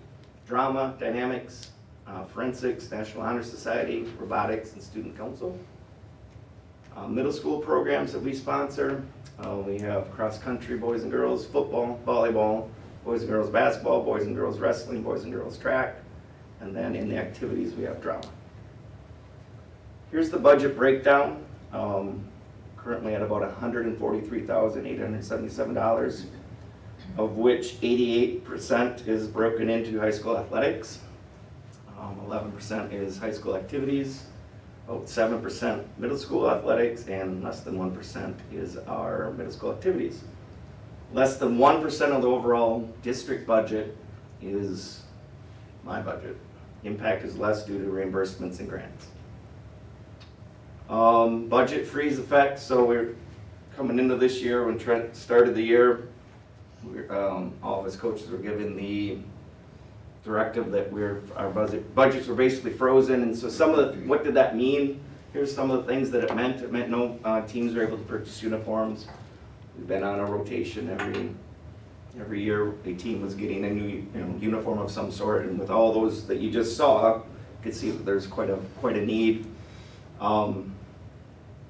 [SPEAKER 11] drama, dynamics, forensics, National Honor Society, robotics, and student council. Middle school programs that we sponsor, we have cross-country boys and girls, football, volleyball, boys and girls basketball, boys and girls wrestling, boys and girls track, and then in the activities we have drama. Here's the budget breakdown, currently at about $143,877, of which 88% is broken into high school athletics, 11% is high school activities, about 7% middle school athletics, and less than 1% is our middle school activities. Less than 1% of the overall district budget is my budget. impact is less due to reimbursements and grants. Budget freeze effect, so we're coming into this year, when Trent started the year, all of his coaches were given the directive that our budgets were basically frozen, and so what did that mean? Here's some of the things that it meant. It meant no teams were able to purchase uniforms. We've been on a rotation every year. A team was getting a new uniform of some sort, and with all those that you just saw, you could see that there's quite a need.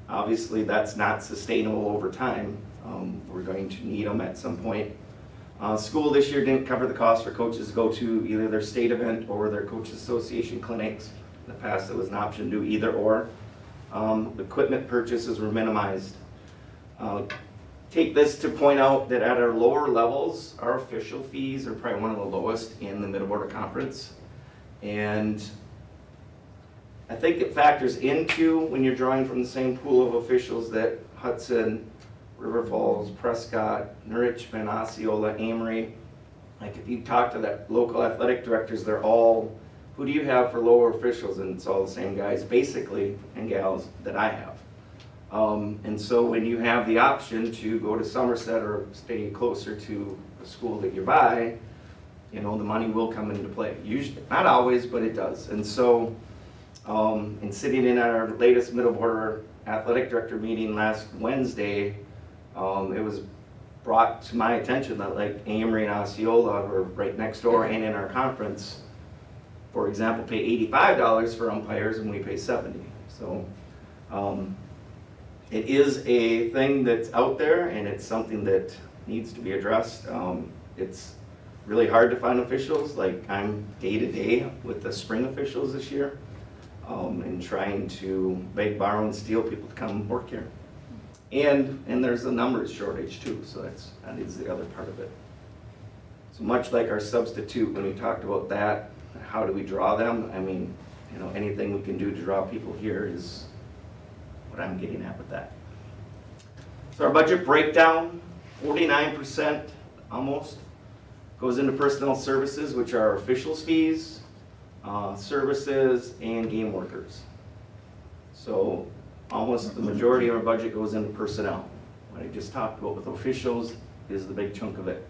[SPEAKER 11] Obviously, that's not sustainable over time. We're going to need them at some point. School this year didn't cover the cost for coaches to go to either their state event or their coaches association clinics. In the past, it was an option to do either or. Equipment purchases were minimized. Take this to point out that at our lower levels, our official fees are probably one of the lowest in the Middle Border Conference. And I think it factors into, when you're drawing from the same pool of officials, that Hudson, River Falls, Prescott, Richmond, Osceola, Amory, like if you talk to the local athletic directors, they're all, who do you have for lower officials? And it's all the same guys, basically, and gals that I have. And so when you have the option to go to Somerset or stay closer to the school that you're by, the money will come into play. Usually, not always, but it does. And so, in sitting in our latest Middle Border Athletic Director meeting last Wednesday, it was brought to my attention that like Amory and Osceola are right next door and in our conference, for example, pay $85 for umpires and we pay $70. So it is a thing that's out there and it's something that needs to be addressed. It's really hard to find officials. Like I'm day to day with the spring officials this year and trying to beg, borrow, and steal people to come work here. And there's a numbers shortage too, so that is the other part of it. So much like our substitute, when we talked about that, how do we draw them? I mean, anything we can do to draw people here is what I'm getting at with that. So our budget breakdown, 49% almost goes into personnel services, which are officials fees, services, and game workers. So almost the majority of our budget goes into personnel. What I just talked about with officials is the big chunk of it.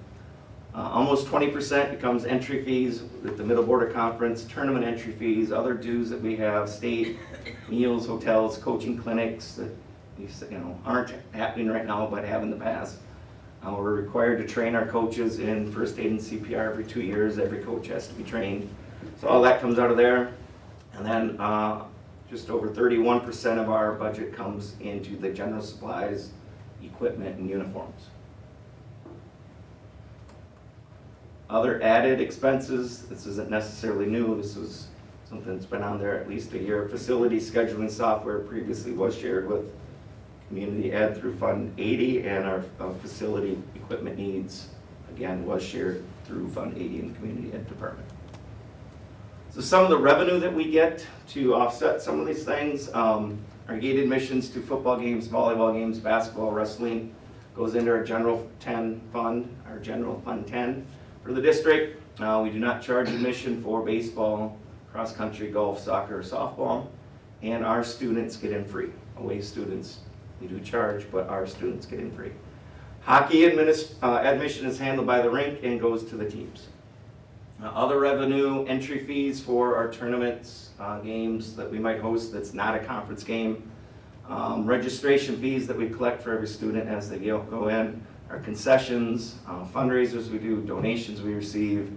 [SPEAKER 11] Almost 20% becomes entry fees with the Middle Border Conference, tournament entry fees, other dues that we have, state, meals, hotels, coaching clinics that aren't happening right now but have in the past. We're required to train our coaches in first aid and CPR every 2 years. Every coach has to be trained. So all that comes out of there. And then just over 31% of our budget comes into the general supplies, equipment, and uniforms. Other added expenses, this isn't necessarily new, this was something that's been on there at least a year. Facility scheduling software previously was shared with Community Ed through Fund 80, and our facility equipment needs, again, was shared through Fund 80 in the Community Ed department. So some of the revenue that we get to offset some of these things, our gate admissions to football games, volleyball games, basketball, wrestling, goes into our General 10 fund, our General Fund 10. For the district, we do not charge admission for baseball, cross country, golf, soccer, or softball, and our students get in free. Away students, we do charge, but our students get in free. Hockey admission is handled by the rink and goes to the teams. Other revenue, entry fees for our tournaments, games that we might host that's not a conference game, registration fees that we collect for every student as they go in, our concessions, fundraisers we do, donations we receive,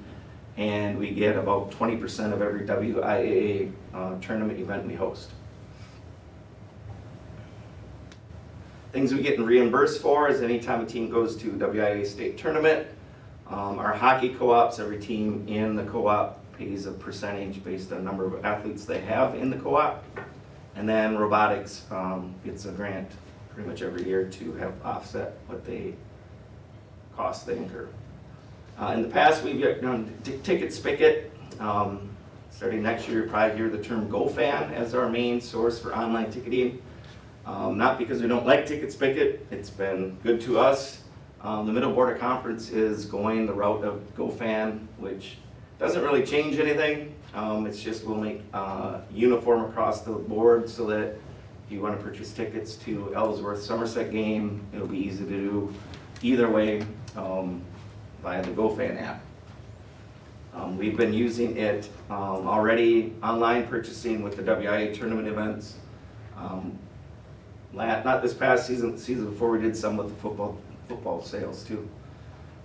[SPEAKER 11] and we get about 20% of every WIAA tournament event we host. Things we get reimbursed for is anytime a team goes to WIAA state tournament. Our hockey co-ops, every team in the co-op pays a percentage based on the number of athletes they have in the co-op. And then robotics gets a grant pretty much every year to have offset what costs they incur. In the past, we've done Ticket Spicket. Starting next year, you'll probably hear the term GoFan as our main source for online ticketing. Not because we don't like Ticket Spicket, it's been good to us. The Middle Border Conference is going the route of GoFan, which doesn't really change anything. It's just we'll make uniform across the board so that if you want to purchase tickets to Ellsworth Somerset game, it'll be easy to do either way via the GoFan app. We've been using it already online purchasing with the WIA tournament events. Not this past season, the season before we did some with the football sales too.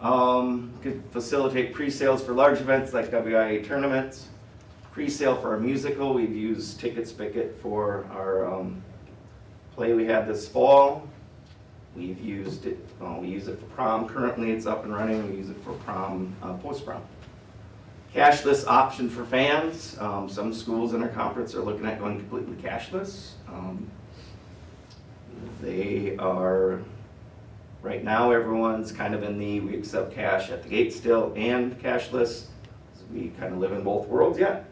[SPEAKER 11] Could facilitate pre-sales for large events like WIA tournaments. Pre-sale for our musical, we've used Ticket Spicket for our play we had this fall. We've used it, we use it for prom currently, it's up and running. We use it for prom, post-prom. Cashless option for fans. Some schools in our conference are looking at going completely cashless. They are, right now everyone's kind of in we accept cash at the gate still and cashless. So we kind of live in both worlds yet.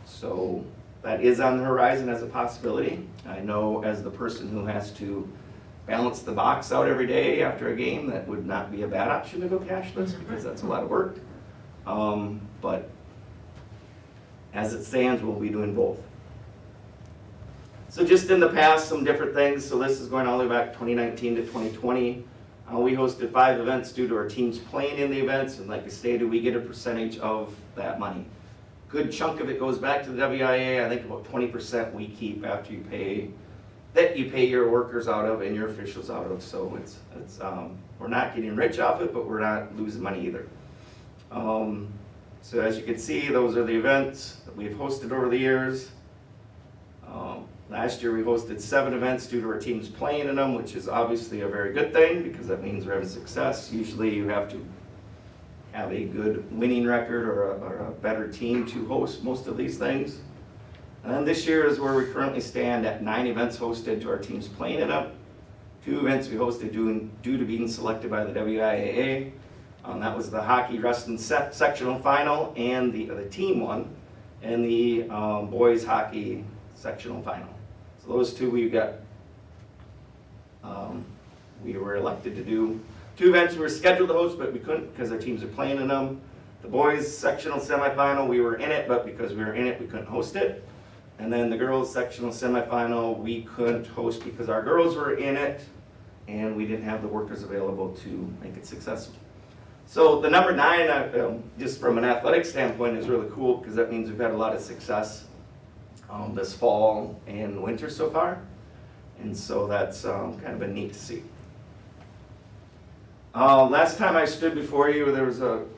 [SPEAKER 11] So that is on the horizon as a possibility. I know as the person who has to balance the box out every day after a game, that would not be a bad option to go cashless because that's a lot of work. But as it stands, we'll be doing both. So just in the past, some different things. So this is going all the way back 2019 to 2020. We hosted 5 events due to our teams playing in the events, and like I stated, we get a percentage of that money. Good chunk of it goes back to the WIA. I think about 20% we keep after you pay your workers out of and your officials out of. So it's we're not getting rich off it, but we're not losing money either. So as you can see, those are the events that we've hosted over the years. Last year we hosted 7 events due to our teams playing in them, which is obviously a very good thing because that means we're having success. Usually you have to have a good winning record or a better team to host most of these things. And then this year is where we currently stand at 9 events hosted to our teams playing in them. 2 events we hosted due to being selected by the WIAA. That was the hockey wrestling sectional final and the team one, and the boys hockey sectional final. So those 2 we got, we were elected to do. 2 events we were scheduled to host, but we couldn't because our teams are playing in them. The boys sectional semifinal, we were in it, but because we were in it, we couldn't host it. And then the girls sectional semifinal, we couldn't host because our girls were in it, and we didn't have the workers available to make it successful. So the number 9, just from an athletic standpoint, is really cool because that means we've had a lot of success this fall and winter so far. And so that's kind of been neat to see. Last time I stood before you, there was it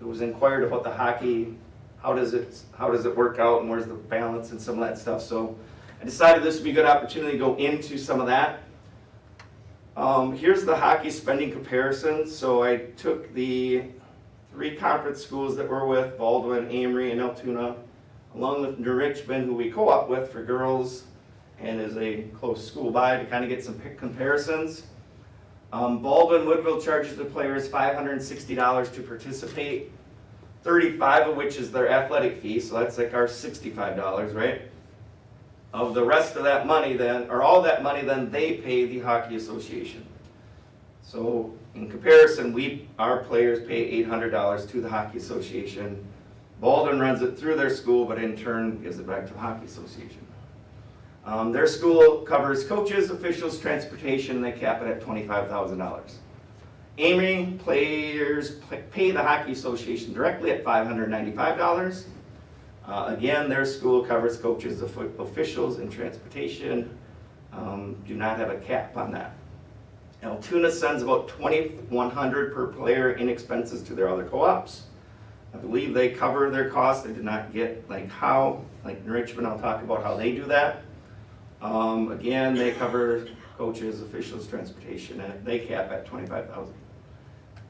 [SPEAKER 11] was inquired about the hockey. How does it work out and where's the balance and some of that stuff. So I decided this would be a good opportunity to go into some of that. Here's the hockey spending comparison. So I took the 3 conference schools that we're with, Baldwin, Amory, and Altoona, along with New Richmond, who we co-op with for girls and is a close school by, to kind of get some comparisons. Baldwin Woodville charges the players $560 to participate, $35 of which is their athletic fee, so that's like our $65, right? Of the rest of that money then, or all that money then, they pay the Hockey Association. So in comparison, our players pay $800 to the Hockey Association. Baldwin runs it through their school, but in turn gives it back to the Hockey Association. Their school covers coaches, officials, transportation, and they cap it at $25,000. Amory players pay the Hockey Association directly at $595. Again, their school covers coaches, officials, and transportation. Do not have a cap on that. Altoona sends about $2,100 per player in expenses to their other co-ops. I believe they cover their costs. They did not get like in Richmond, I'll talk about how they do that. Again, they cover coaches, officials, transportation, and they cap at $25,000.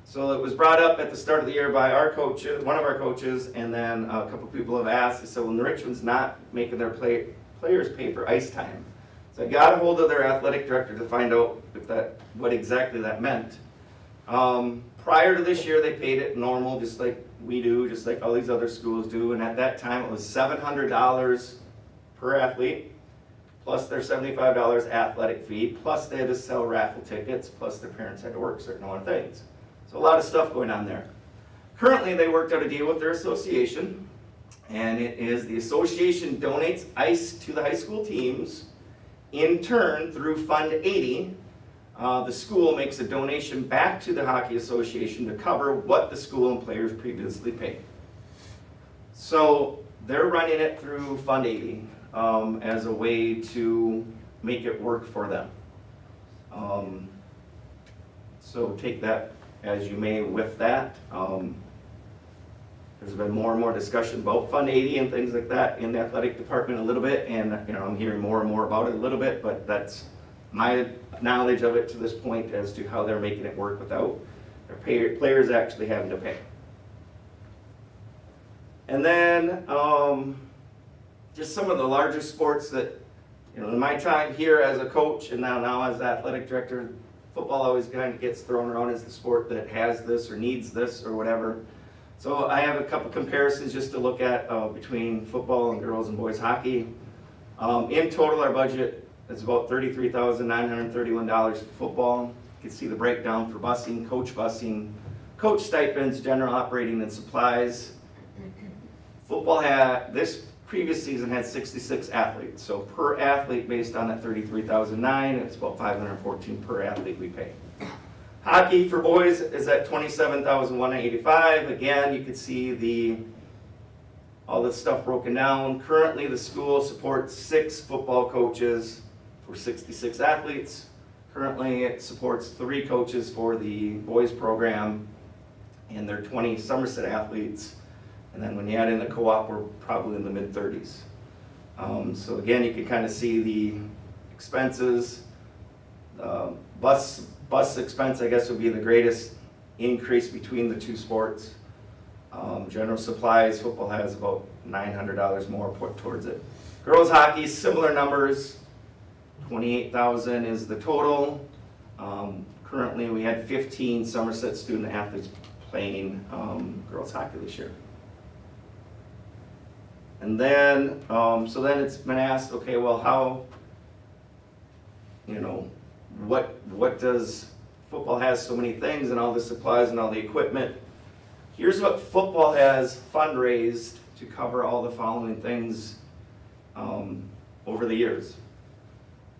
[SPEAKER 11] So it was brought up at the start of the year by our coach, one of our coaches, and then a couple people have asked. They said, well, Richmond's not making their players pay for ice time. So I got a hold of their athletic director to find out what exactly that meant. Prior to this year, they paid it normal, just like we do, just like all these other schools do. And at that time, it was $700 per athlete, plus their $75 athletic fee, plus they had to sell raffle tickets, plus their parents had to work certain other things. So a lot of stuff going on there. Currently, they worked out a deal with their association, and it is the association donates ice to the high school teams. In turn, through Fund 80, the school makes a donation back to the Hockey Association to cover what the school and players previously paid. So they're running it through Fund 80 as a way to make it work for them. So take that as you may with that. There's been more and more discussion about Fund 80 and things like that in the athletic department a little bit, and I'm hearing more and more about it a little bit, but that's my knowledge of it to this point as to how they're making it work without their players actually having to pay. And then just some of the larger sports that, in my time here as a coach and now as athletic director, football always kind of gets thrown around as the sport that has this or needs this or whatever. So I have a couple comparisons just to look at between football and girls and boys hockey. In total, our budget is about $33,931 for football. You can see the breakdown for busing, coach stipends, general operating and supplies. Football this previous season had 66 athletes. So per athlete, based on that $33,009, it's about $514 per athlete we pay. Hockey for boys is at $27,185. Again, you can see all this stuff broken down. Currently, the school supports 6 football coaches for 66 athletes. Currently, it supports 3 coaches for the boys program, and there are 20 Somerset athletes. And then when you add in the co-op, we're probably in the mid-30s. So again, you can kind of see the expenses. Bus expense, I guess, would be the greatest increase between the two sports. General supplies, football has about $900 more put towards it. Girls hockey, similar numbers. $28,000 is the total. Currently, we had 15 Somerset student athletes playing girls hockey this year. And then, so then it's been asked, okay, well, how, what does, football has so many things and all the supplies and all the equipment. Here's what football has fundraised to cover all the following things over the years.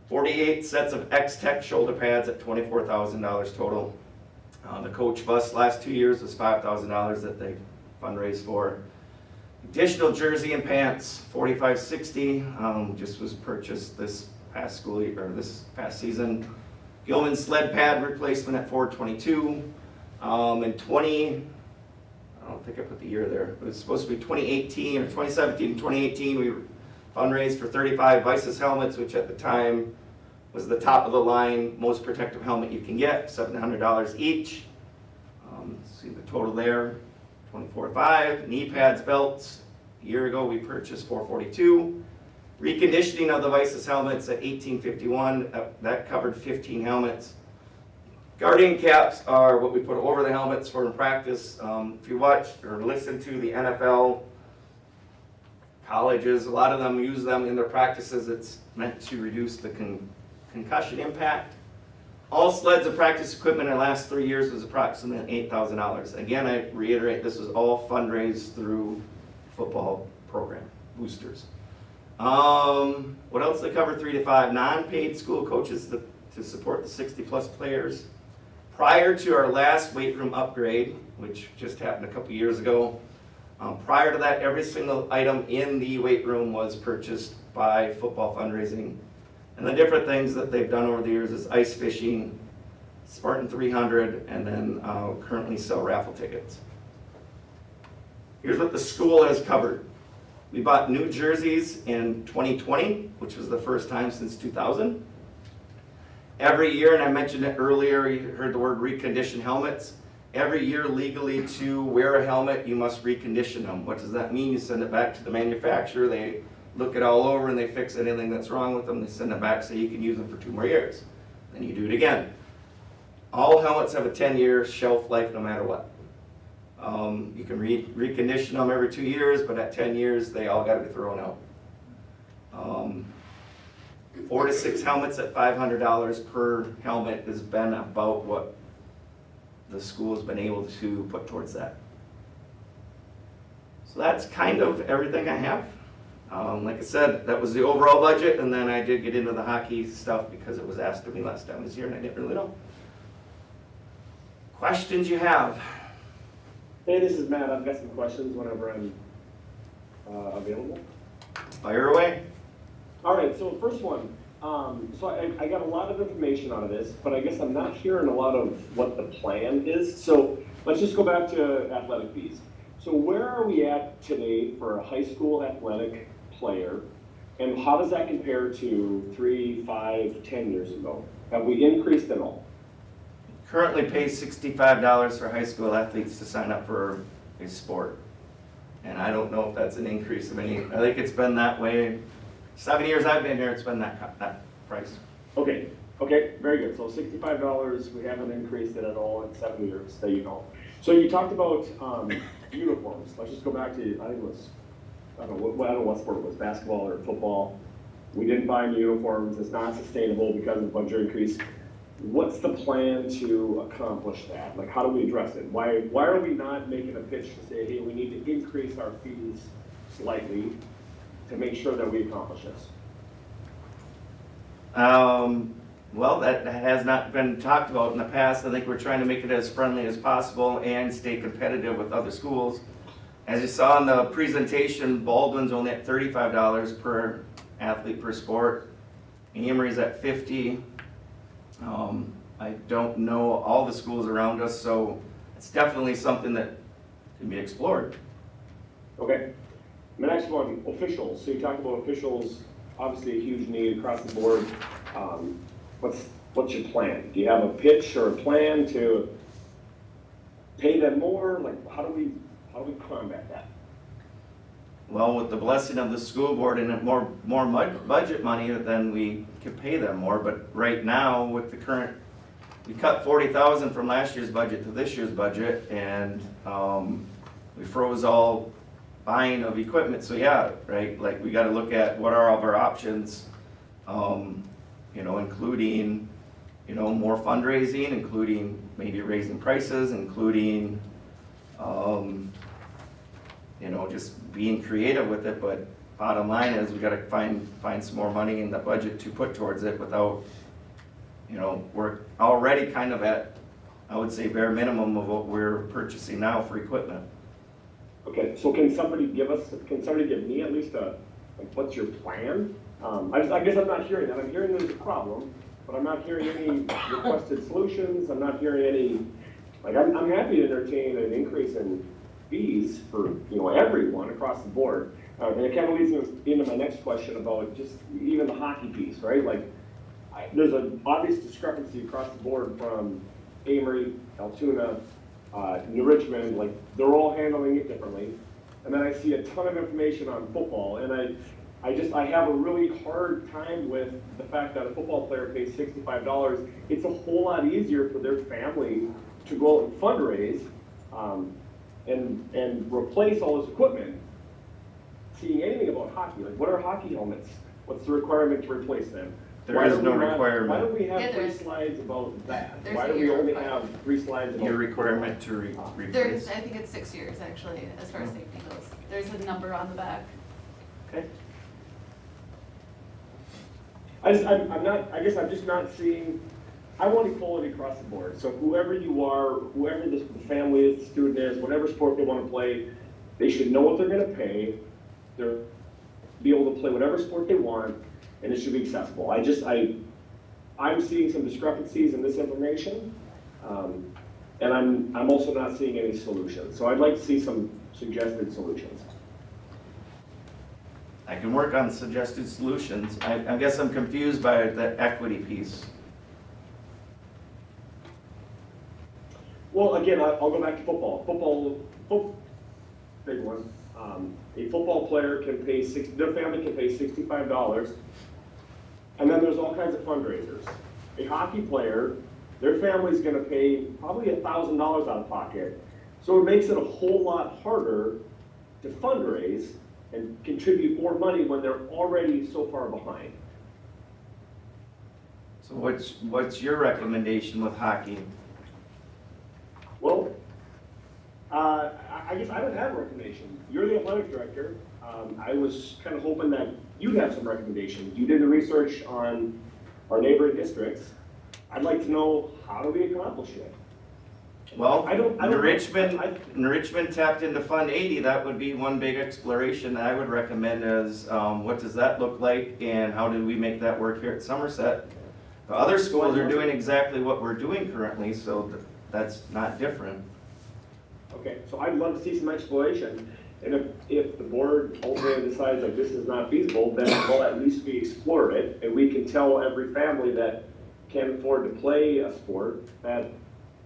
[SPEAKER 11] 48 sets of X-Tech shoulder pads at $24,000 total. The coach bus last 2 years was $5,000 that they fundraised for. Additional jersey and pants, $45.60, just was purchased this past school year, or this past season. Gilman sled pad replacement at $422. In 20, I don't think I put the year there, but it's supposed to be 2018 or 2017 and 2018. We fundraised for 35 Vices helmets, which at the time was the top of the line, most protective helmet you can get, $700 each. See the total there. 24.5, knee pads, belts. A year ago we purchased $442. Reconditioning of the Vices helmets at $1851. That covered 15 helmets. Guardian caps are what we put over the helmets for in practice. If you watch or listen to the NFL colleges, a lot of them use them in their practices. It's meant to reduce the concussion impact. All sleds and practice equipment in the last 3 years was approximately $8,000. Again, I reiterate, this was all fundraised through football program, boosters. What else they cover? 3 to 5 non-paid school coaches to support the 60-plus players. Prior to our last weight room upgrade, which just happened a couple years ago, prior to that, every single item in the weight room was purchased by football fundraising. And the different things that they've done over the years is ice fishing, Spartan 300, and then currently sell raffle tickets. Here's what the school has covered. We bought new jerseys in 2020, which was the first time since 2000. Every year, and I mentioned it earlier, you heard the word recondition helmets. Every year legally to wear a helmet, you must recondition them. What does that mean? You send it back to the manufacturer, they look it all over and they fix anything that's wrong with them, they send it back so you can use them for 2 more years. Then you do it again. All helmets have a 10-year shelf life no matter what. You can recondition them every 2 years, but at 10 years, they all gotta be thrown out. 4 to 6 helmets at $500 per helmet has been about what the school has been able to put towards that. So that's kind of everything I have. Like I said, that was the overall budget, and then I did get into the hockey stuff because it was asked of me last time I was here and I didn't really know. Questions you have?
[SPEAKER 12] Hey, this is Matt. I've got some questions whenever I'm available.
[SPEAKER 11] Fire away.
[SPEAKER 12] All right, so first one. So I got a lot of information out of this, but I guess I'm not hearing a lot of what the plan is. So let's just go back to athletic fees. So where are we at today for a high school athletic player? And how does that compare to 3, 5, 10 years ago? Have we increased at all?
[SPEAKER 11] Currently pays $65 for high school athletes to sign up for a sport. And I don't know if that's an increase of any, I think it's been that way. 7 years I've been here, it's been that price.
[SPEAKER 12] Okay, very good. So $65, we haven't increased it at all in 7 years that you know. So you talked about uniforms. Let's just go back to, I think it was, I don't know what sport it was, basketball or football. We didn't buy new uniforms. It's not sustainable because of budget increase. What's the plan to accomplish that? Like, how do we address it? Why are we not making a pitch to say, hey, we need to increase our fees slightly to make sure that we accomplish this?
[SPEAKER 11] Well, that has not been talked about in the past. I think we're trying to make it as friendly as possible and stay competitive with other schools. As you saw in the presentation, Baldwin's only at $35 per athlete per sport. Amory's at $50. I don't know all the schools around us, so it's definitely something that can be explored.
[SPEAKER 12] Okay. The next one, officials. So you talked about officials, obviously a huge need across the board. What's your plan? Do you have a pitch or a plan to pay them more? Like, how do we combat that?
[SPEAKER 11] Well, with the blessing of the school board and more budget money, then we could pay them more. But right now, with the current, we cut 40,000 from last year's budget to this year's budget, and we froze all buying of equipment. So yeah, right. Like, we got to look at what are all of our options. Including, more fundraising, including maybe raising prices, including, just being creative with it. But bottom line is we got to find some more money in the budget to put towards it without, we're already kind of at, I would say, bare minimum of what we're purchasing now for equipment.
[SPEAKER 12] Okay, so can somebody give me at least what's your plan? I guess I'm not hearing that. I'm hearing there's a problem, but I'm not hearing any requested solutions. I'm not hearing any, I'm happy to entertain an increase in fees for, everyone across the board. And it kind of leads me into my next question about just even the hockey piece, right? There's an obvious discrepancy across the board from Amory, Altoona, New Richmond, they're all handling it differently. And then I see a ton of information on football, and I have a really hard time with the fact that a football player pays $65. It's a whole lot easier for their family to go out and fundraise and replace all this equipment. Seeing anything about hockey, what are hockey helmets? What's the requirement to replace them?
[SPEAKER 11] There is no requirement.
[SPEAKER 12] Why don't we have
[SPEAKER 2] Yeah,
[SPEAKER 12] 3
[SPEAKER 2] there's-
[SPEAKER 12] slides about that?
[SPEAKER 2] there's
[SPEAKER 12] Why
[SPEAKER 2] a
[SPEAKER 12] do we
[SPEAKER 2] year
[SPEAKER 12] only
[SPEAKER 2] requirement.
[SPEAKER 12] have 3 slides about?
[SPEAKER 11] Your requirement to replace.
[SPEAKER 1] I think it's 6 years actually, as far as safety goes. There's a number on the back.
[SPEAKER 11] Okay.
[SPEAKER 12] I guess I'm just not seeing, I want equality across the board. So whoever you are, whoever the family is, the student is, whatever sport they want to play, they should know what they're going to pay. They'll be able to play whatever sport they want, and it should be accessible. I'm seeing some discrepancies in this information, and I'm also not seeing any solutions. So I'd like to see some suggested solutions.
[SPEAKER 11] I can work on suggested solutions. I guess I'm confused by the equity piece.
[SPEAKER 12] Well, again, I'll go back to football. Football, big one. A football player can pay their family can pay $65, and then there's all kinds of fundraisers. A hockey player, their family's going to pay probably $1,000 out of pocket, so it makes it a whole lot harder to fundraise and contribute more money when they're already so far behind.
[SPEAKER 11] So what's your recommendation with hockey?
[SPEAKER 12] Well, I guess I don't have a recommendation. You're the athletic director. I was kind of hoping that you'd have some recommendations. You did the research on our neighboring districts. I'd like to know, how do we accomplish it?
[SPEAKER 11] Well,
[SPEAKER 12] I don't-
[SPEAKER 11] Richmond tapped into Fund 80, that would be one big exploration that I would recommend as, what does that look like and how do we make that work here at Somerset? The other schools are doing exactly what we're doing currently, so that's not different.
[SPEAKER 12] Okay, so I'd love to see some exploration. And if the board ultimately decides that this is not feasible, then well, at least we explore it and we can tell every family that can't afford to play a sport that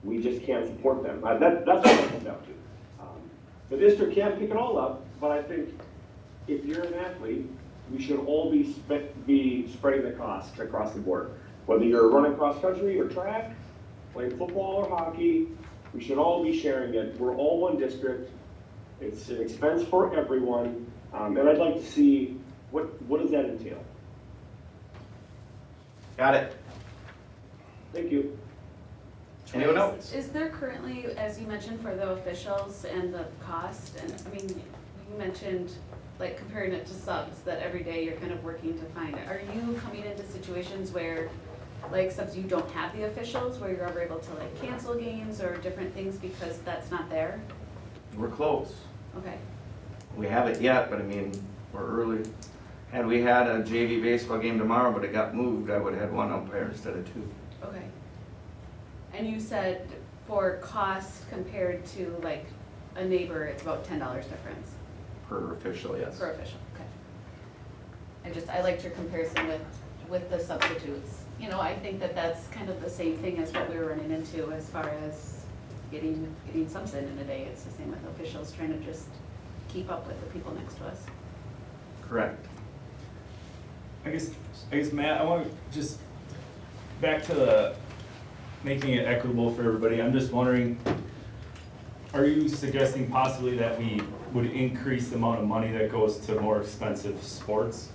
[SPEAKER 12] we just can't support them. That's what it comes down to. The district can't pick it all up, but I think if you're an athlete, we should all be spreading the cost across the board. Whether you're running cross country or track, playing football or hockey, we should all be sharing it. We're all one district. It's an expense for everyone, and I'd like to see what does that entail.
[SPEAKER 11] Got it.
[SPEAKER 12] Thank you.
[SPEAKER 11] Anyone else?
[SPEAKER 1] Is there currently, as you mentioned, for the officials and the cost, and I mean, you mentioned like comparing it to subs, that every day you're kind of working to find it. Are you coming into situations where like subs you don't have the officials, where you're ever able to like cancel games or different things because that's not there?
[SPEAKER 11] We're close.
[SPEAKER 1] Okay.
[SPEAKER 11] We haven't yet, but I mean, we're early. Had we had a JV baseball game tomorrow, but it got moved, I would have had one umpire instead of two.
[SPEAKER 1] Okay. And you said for cost compared to like a neighbor, it's about $10 difference
[SPEAKER 11] Per official, yes.
[SPEAKER 1] per official, okay. I liked your comparison with the substitutes. You know, I think that that's kind of the same thing as what we were running into as far as getting subs in a day. It's the same with officials trying to just keep up with the people next to us.
[SPEAKER 11] Correct.
[SPEAKER 3] I guess Matt, I want to just, back to the making it equitable for everybody, I'm just wondering, are you suggesting possibly that we would increase the amount of money that goes to more expensive sports?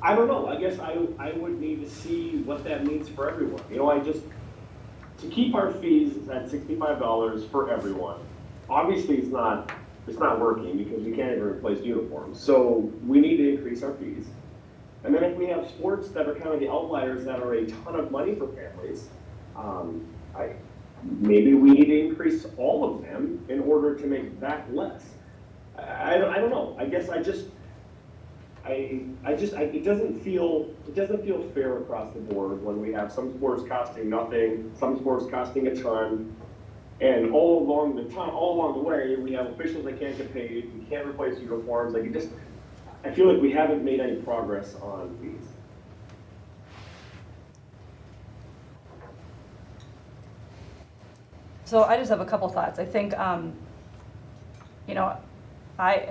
[SPEAKER 12] I don't know. I guess I would need to see what that means for everyone. You know, to keep our fees at $65 for everyone, obviously it's not working because we can't even replace uniforms. So we need to increase our fees. And then if we have sports that are kind of the outliers that are a ton of money for families, maybe we need to increase all of them in order to make that less. I don't know. I guess it doesn't feel fair across the board when we have some sports costing nothing, some sports costing a ton, and all along the way we have officials that can't get paid, we can't replace uniforms. I feel like we haven't made any progress on these.
[SPEAKER 13] So I just have a couple thoughts. I think, and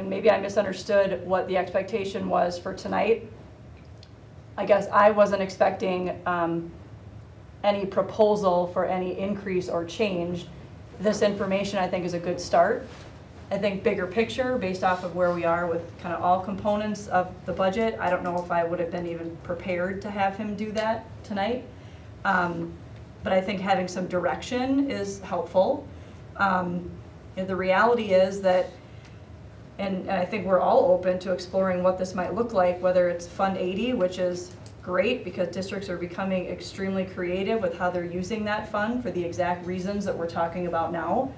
[SPEAKER 13] maybe I misunderstood what the expectation was for tonight. I guess I wasn't expecting any proposal for any increase or change. This information I think is a good start. I think bigger picture, based off of where we are with kind of all components of the budget, I don't know if I would have been even prepared to have him do that tonight. But I think having some direction is helpful. And the reality is that, and I think we're all open to exploring what this might look like, whether it's Fund 80, which is great because districts are becoming extremely creative with how they're using that fund for the exact reasons that we're talking about now.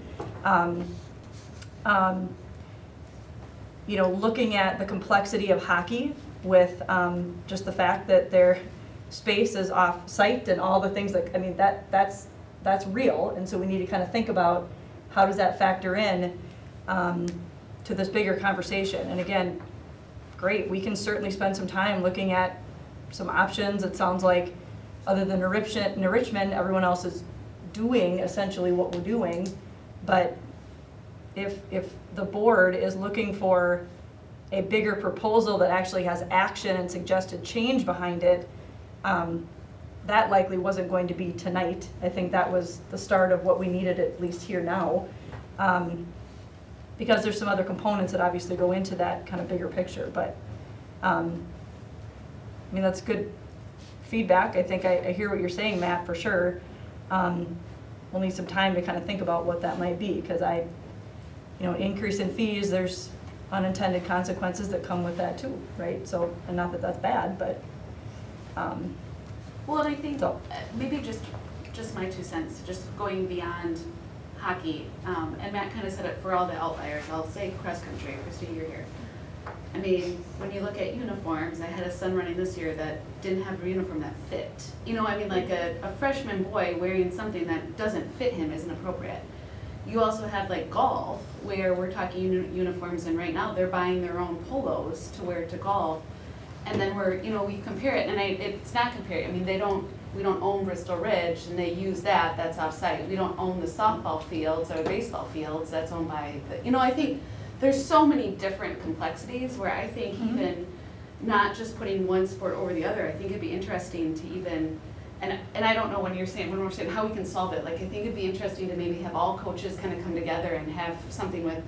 [SPEAKER 13] Looking at the complexity of hockey with just the fact that their space is off-site and all the things that's real, and so we need to kind of think about how does that factor in to this bigger conversation. And again, great, we can certainly spend some time looking at some options. It sounds like other than Richmond, everyone else is doing essentially what we're doing, but if the board is looking for a bigger proposal that actually has action and suggested change behind it, that likely wasn't going to be tonight. I think that was the start of what we needed at least here now, because there's some other components that obviously go into that kind of bigger picture. But that's good feedback. I think I hear what you're saying, Matt, for sure. One we'll need some time to kind of think about what that might be, because increase in fees, there's unintended consequences that come with that too, right? So, and not that that's bad, but,
[SPEAKER 1] Well, and I think,
[SPEAKER 13] So-
[SPEAKER 1] maybe just my 2 cents, just going beyond hockey, and Matt kind of said it for all the outliers, I'll say cross country, Christy, you're here. I mean, when you look at uniforms, I had a son running this year that didn't have a uniform that fit. Like a freshman boy wearing something that doesn't fit him isn't appropriate. You also have like golf, where we're talking uniforms, and right now they're buying their own polos to wear to golf. And then we compare it, and it's not compared, I mean, we don't own Bristol Ridge, and they use that's off-site. We don't own the softball fields or baseball fields, that's owned by, I think there's so many different complexities where I think even not just putting one sport over the other, I think it'd be interesting to even, and I don't know when we're saying how we can solve it, like I think it'd be interesting to maybe have all coaches kind of come together and have something with,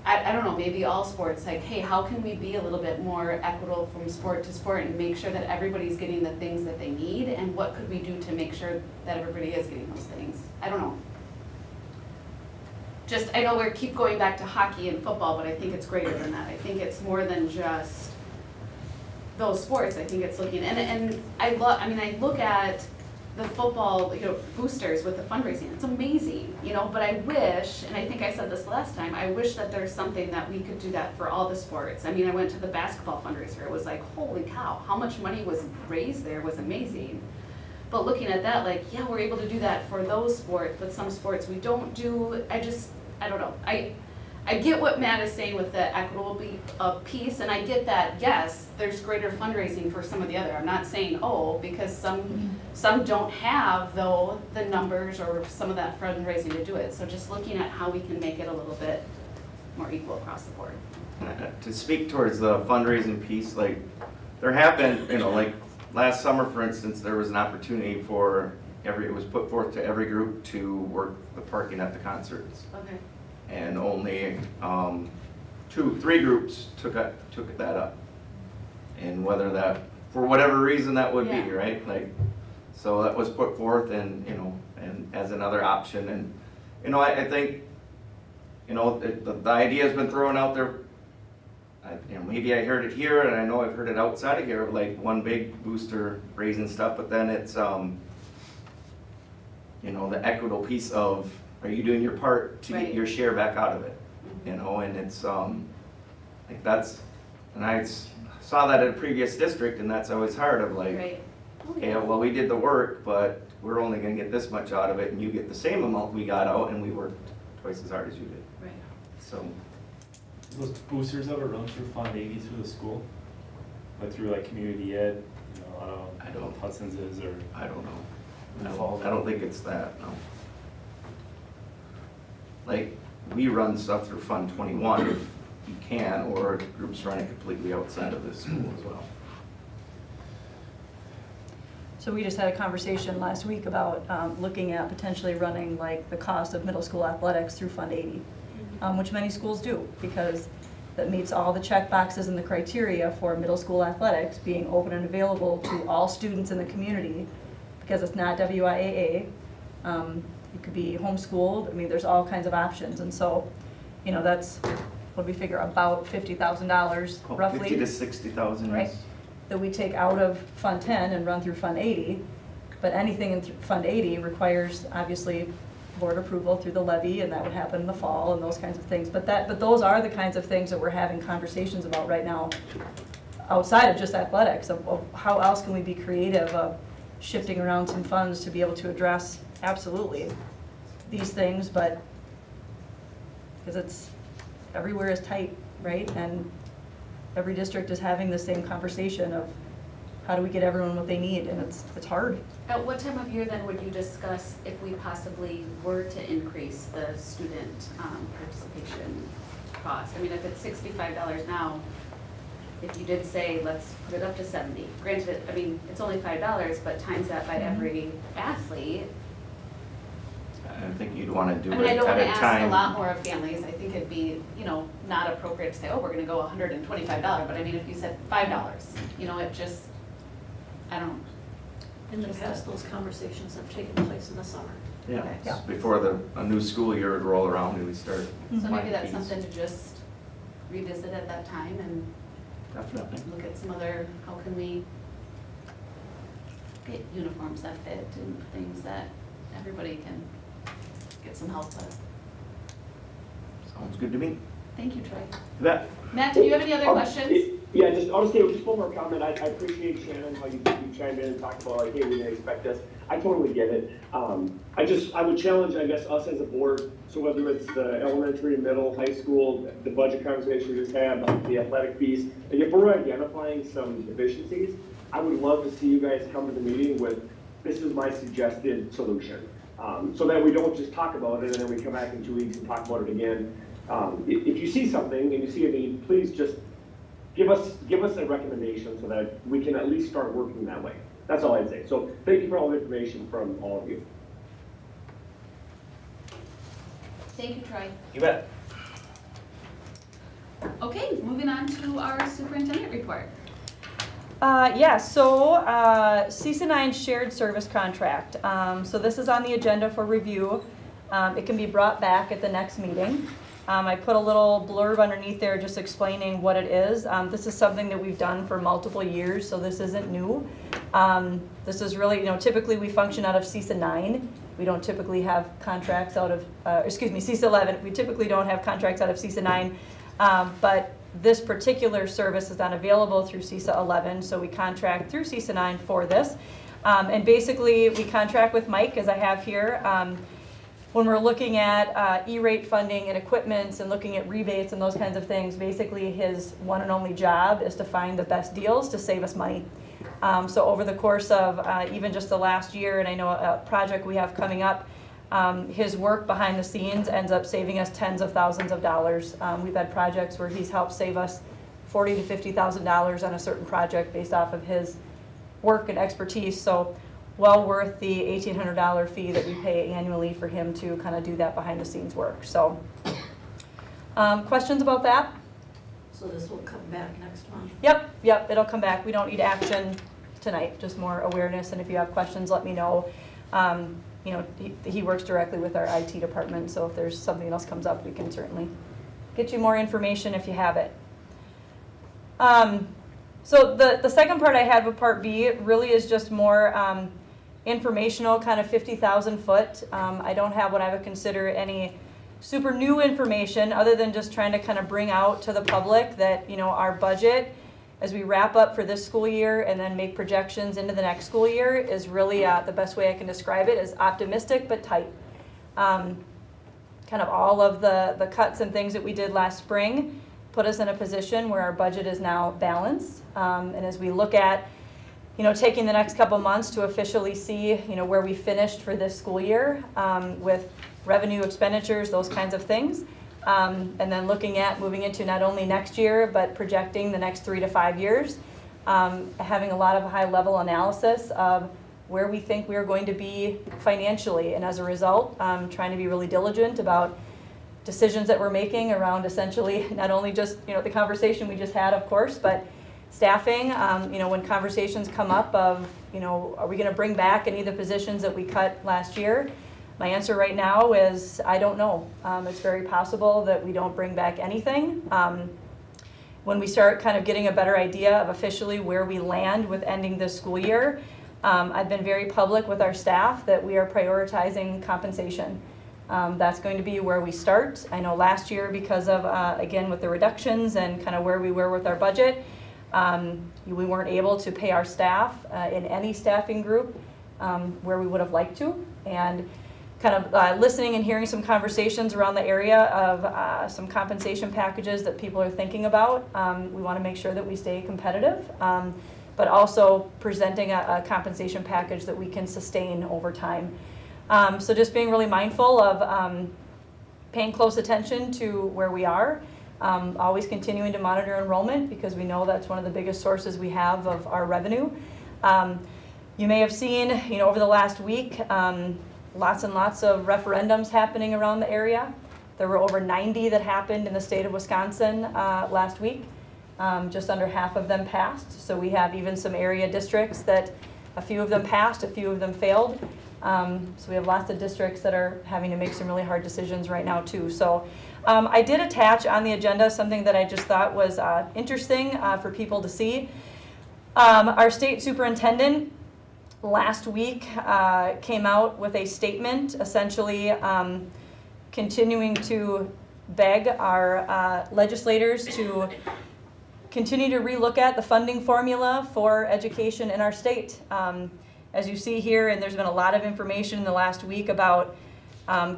[SPEAKER 1] I don't know, maybe all sports, like, hey, how can we be a little bit more equitable from sport to sport and make sure that everybody's getting the things that they need, and what could we do to make sure that everybody is getting those things? I don't know. I know we keep going back to hockey and football, but I think it's greater than that. I think it's more than just those sports. I think it's looking, and I look at the football, boosters with the fundraising. It's amazing, but I wish, and I think I said this last time, I wish that there's something that we could do that for all the sports. I mean, I went to the basketball fundraiser. It was like, holy cow, how much money was raised there was amazing. But looking at that, like, yeah, we're able to do that for those sports, but some sports we don't do. I don't know. I get what Matt is saying with the equitable piece, and I get that, yes, there's greater fundraising for some of the other. I'm not saying, because some don't have, though, the numbers or some of that fundraising to do it. So just looking at how we can make it a little bit more equal across the board.
[SPEAKER 11] To speak towards the fundraising piece, like, there have been, like, last summer, for instance, there was an opportunity for it was put forth to every group to work the parking at the concerts.
[SPEAKER 1] Okay.
[SPEAKER 11] And only 2-3 groups took that up. And whether that, for whatever reason that would be, right? Like, so that was put forth and as another option. And, I think, the idea has been thrown out there. Maybe I heard it here, and I know I've heard it outside of here, of like one big booster raising stuff, but then it's, the equitable piece of, are you doing your part to get your share back out of it? And it's, like that's, and I saw that in a previous district, and that's always hard of like, okay, well, we did the work, but we're only gonna get this much out of it, and you get the same amount we got out, and we worked twice as hard as you did.
[SPEAKER 1] Right.
[SPEAKER 11] So.
[SPEAKER 3] Those boosters ever run through Fund 80 through the school? Like through like community ed? I don't know if Hudson's is or.
[SPEAKER 11] I don't know.
[SPEAKER 3] Falls.
[SPEAKER 11] I don't think it's that, no. Like, we run stuff through Fund 21 if you can, or groups run it completely outside of this school as well.
[SPEAKER 13] So we just had a conversation last week about looking at potentially running like the cost of middle school athletics through Fund 80, which many schools do, because that meets all the check boxes and the criteria for middle school athletics being open and available to all students in the community, because it's not WIAA. It could be homeschooled. I mean, there's all kinds of options, and so, that's what we figure, about $50,000 roughly.
[SPEAKER 11] 50 to 60,000.
[SPEAKER 13] Right, that we take out of Fund 10 and run through Fund 80, but anything in Fund 80 requires, obviously, board approval through the levy, and that would happen in the fall and those kinds of things. But those are the kinds of things that we're having conversations about right now, outside of just athletics, of how else can we be creative of shifting around some funds to be able to address, absolutely, these things, but because it's, everywhere is tight, right? And every district is having the same conversation of how do we get everyone what they need, and it's hard.
[SPEAKER 1] At what time of year then would you discuss if we possibly were to increase the student participation cost? I mean, if it's $65 now, if you did say, let's put it up to 70, granted, I mean, it's only $5, but times that by every athlete.
[SPEAKER 11] I think you'd want to do
[SPEAKER 1] I mean, I
[SPEAKER 11] it
[SPEAKER 1] don't want
[SPEAKER 11] at
[SPEAKER 1] to
[SPEAKER 11] a
[SPEAKER 1] ask
[SPEAKER 11] time.
[SPEAKER 1] a lot more of families. I think it'd be, not appropriate to say, oh, we're going to go $125. But I mean, if you said $5, it just, I don't know.
[SPEAKER 6] In the past, those conversations have taken place in the summer.
[SPEAKER 11] Yeah,
[SPEAKER 1] Okay.
[SPEAKER 11] just before a new school year would roll around and we start.
[SPEAKER 1] So maybe that's
[SPEAKER 11] fees.
[SPEAKER 1] something to just revisit at that time and
[SPEAKER 11] Definitely.
[SPEAKER 1] look at some other, how can we get uniforms that fit and things that everybody can get some help with.
[SPEAKER 11] Sounds good to me.
[SPEAKER 1] Thank you, Troy.
[SPEAKER 11] You bet.
[SPEAKER 1] Matt, do you have any other questions?
[SPEAKER 12] Yeah, I'll just say just one more comment. I appreciate, Shannon, how you chimed in and talked about, like, hey, we didn't expect this. I totally get it. I would challenge, I guess, us as a board, so whether it's the elementary, middle, high school, the budget conversation we just had, the athletic piece, like, if we're identifying some deficiencies, I would love to see you guys come to the meeting with, this is my suggested solution. So that we don't just talk about it and then we come back in 2 weeks and talk about it again. If you see something and you see a need, please just give us a recommendation so that we can at least start working that way. That's all I'd say. So thank you for all the information from all of you.
[SPEAKER 1] Thank you, Troy.
[SPEAKER 11] You bet.
[SPEAKER 1] Okay, moving on to our superintendent report.
[SPEAKER 13] So CISA 9 shared service contract. So this is on the agenda for review. It can be brought back at the next meeting. I put a little blurb underneath there just explaining what it is. This is something that we've done for multiple years, so this isn't new. This is really, typically we function out of CISA 9. We don't typically have contracts out of, CISA 11. We typically don't have contracts out of CISA 9. But this particular service is not available through CISA 11, so we contract through CISA 9 for this. And basically, we contract with Mike, as I have here. When we're looking at E-rate funding and equipment and looking at rebates and those kinds of things, basically his one and only job is to find the best deals to save us money. So over the course of even just the last year, and I know a project we have coming up, his work behind the scenes ends up saving us tens of thousands of dollars. We've had projects where he's helped save us $40,000 to $50,000 on a certain project based off of his work and expertise. So well worth the $1,800 fee that we pay annually for him to kind of do that behind the scenes work. So questions about that?
[SPEAKER 6] So this will come back next month?
[SPEAKER 13] Yep, it'll come back. We don't need action tonight, just more awareness, and if you have questions, let me know. He works directly with our IT department, so if there's something else comes up, we can certainly get you more information if you have it. So the second part I had with Part B really is just more informational, kind of 50,000 foot. I don't have what I would consider any super new information other than just trying to kind of bring out to the public that, our budget as we wrap up for this school year and then make projections into the next school year is really the best way I can describe it is optimistic but tight. Kind of all of the cuts and things that we did last spring put us in a position where our budget is now balanced. And as we look at, taking the next couple months to officially see, where we finished for this school year with revenue, expenditures, those kinds of things. And then looking at moving into not only next year, but projecting the next 3 to 5 years, having a lot of high-level analysis of where we think we are going to be financially. And as a result, trying to be really diligent about decisions that we're making around essentially not only just, the conversation we just had, of course, but staffing. When conversations come up of, are we going to bring back any of the positions that we cut last year? My answer right now is I don't know. It's very possible that we don't bring back anything. When we start kind of getting a better idea of officially where we land with ending this school year, I've been very public with our staff that we are prioritizing compensation. That's going to be where we start. I know last year because of, again, with the reductions and kind of where we were with our budget, we weren't able to pay our staff in any staffing group where we would have liked to. And kind of listening and hearing some conversations around the area of some compensation packages that people are thinking about. We want to make sure that we stay competitive, but also presenting a compensation package that we can sustain over time. So just being really mindful of paying close attention to where we are, always continuing to monitor enrollment because we know that's one of the biggest sources we have of our revenue. You may have seen, over the last week, lots and lots of referendums happening around the area. There were over 90 that happened in the state of Wisconsin last week. Just under half of them passed. So we have even some area districts that a few of them passed, a few of them failed. So we have lots of districts that are having to make some really hard decisions right now too. So I did attach on the agenda something that I just thought was interesting for people to see. Our state superintendent last week came out with a statement essentially continuing to beg our legislators to continue to relook at the funding formula for education in our state. As you see here, and there's been a lot of information in the last week about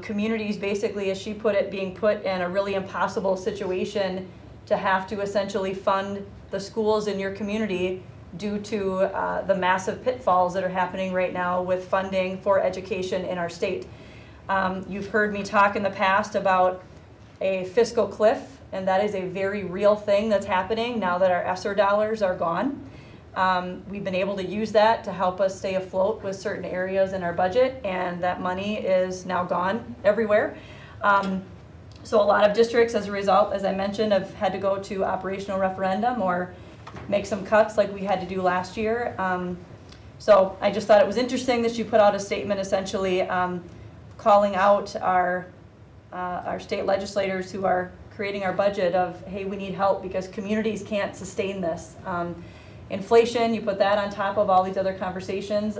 [SPEAKER 13] communities basically, as she put it, being put in a really impossible situation to have to essentially fund the schools in your community due to the massive pitfalls that are happening right now with funding for education in our state. You've heard me talk in the past about a fiscal cliff, and that is a very real thing that's happening now that our ESSER dollars are gone. We've been able to use that to help us stay afloat with certain areas in our budget, and that money is now gone everywhere. So a lot of districts, as a result, as I mentioned, have had to go to operational referendum or make some cuts like we had to do last year. So I just thought it was interesting that you put out a statement essentially calling out our state legislators who are creating our budget of, hey, we need help because communities can't sustain this. Inflation, you put that on top of all these other conversations.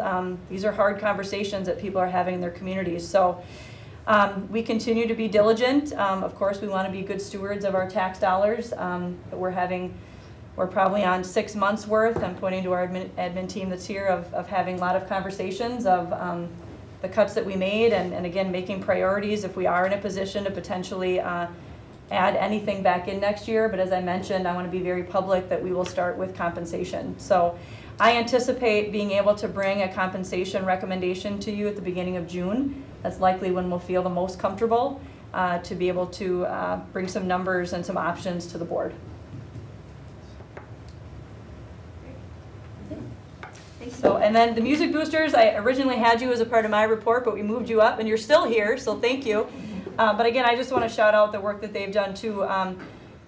[SPEAKER 13] These are hard conversations that people are having in their communities. So we continue to be diligent. Of course, we want to be good stewards of our tax dollars. We're probably on 6 months worth. I'm pointing to our admin team that's here of having a lot of conversations of the cuts that we made and again, making priorities if we are in a position to potentially add anything back in next year. But as I mentioned, I want to be very public that we will start with compensation. So I anticipate being able to bring a compensation recommendation to you at the beginning of June. That's likely when we'll feel the most comfortable to be able to bring some numbers and some options to the board. So, and then the Music Boosters, I originally had you as a part of my report, but we moved you up and you're still here, so thank you. But again, I just want to shout out the work that they've done too.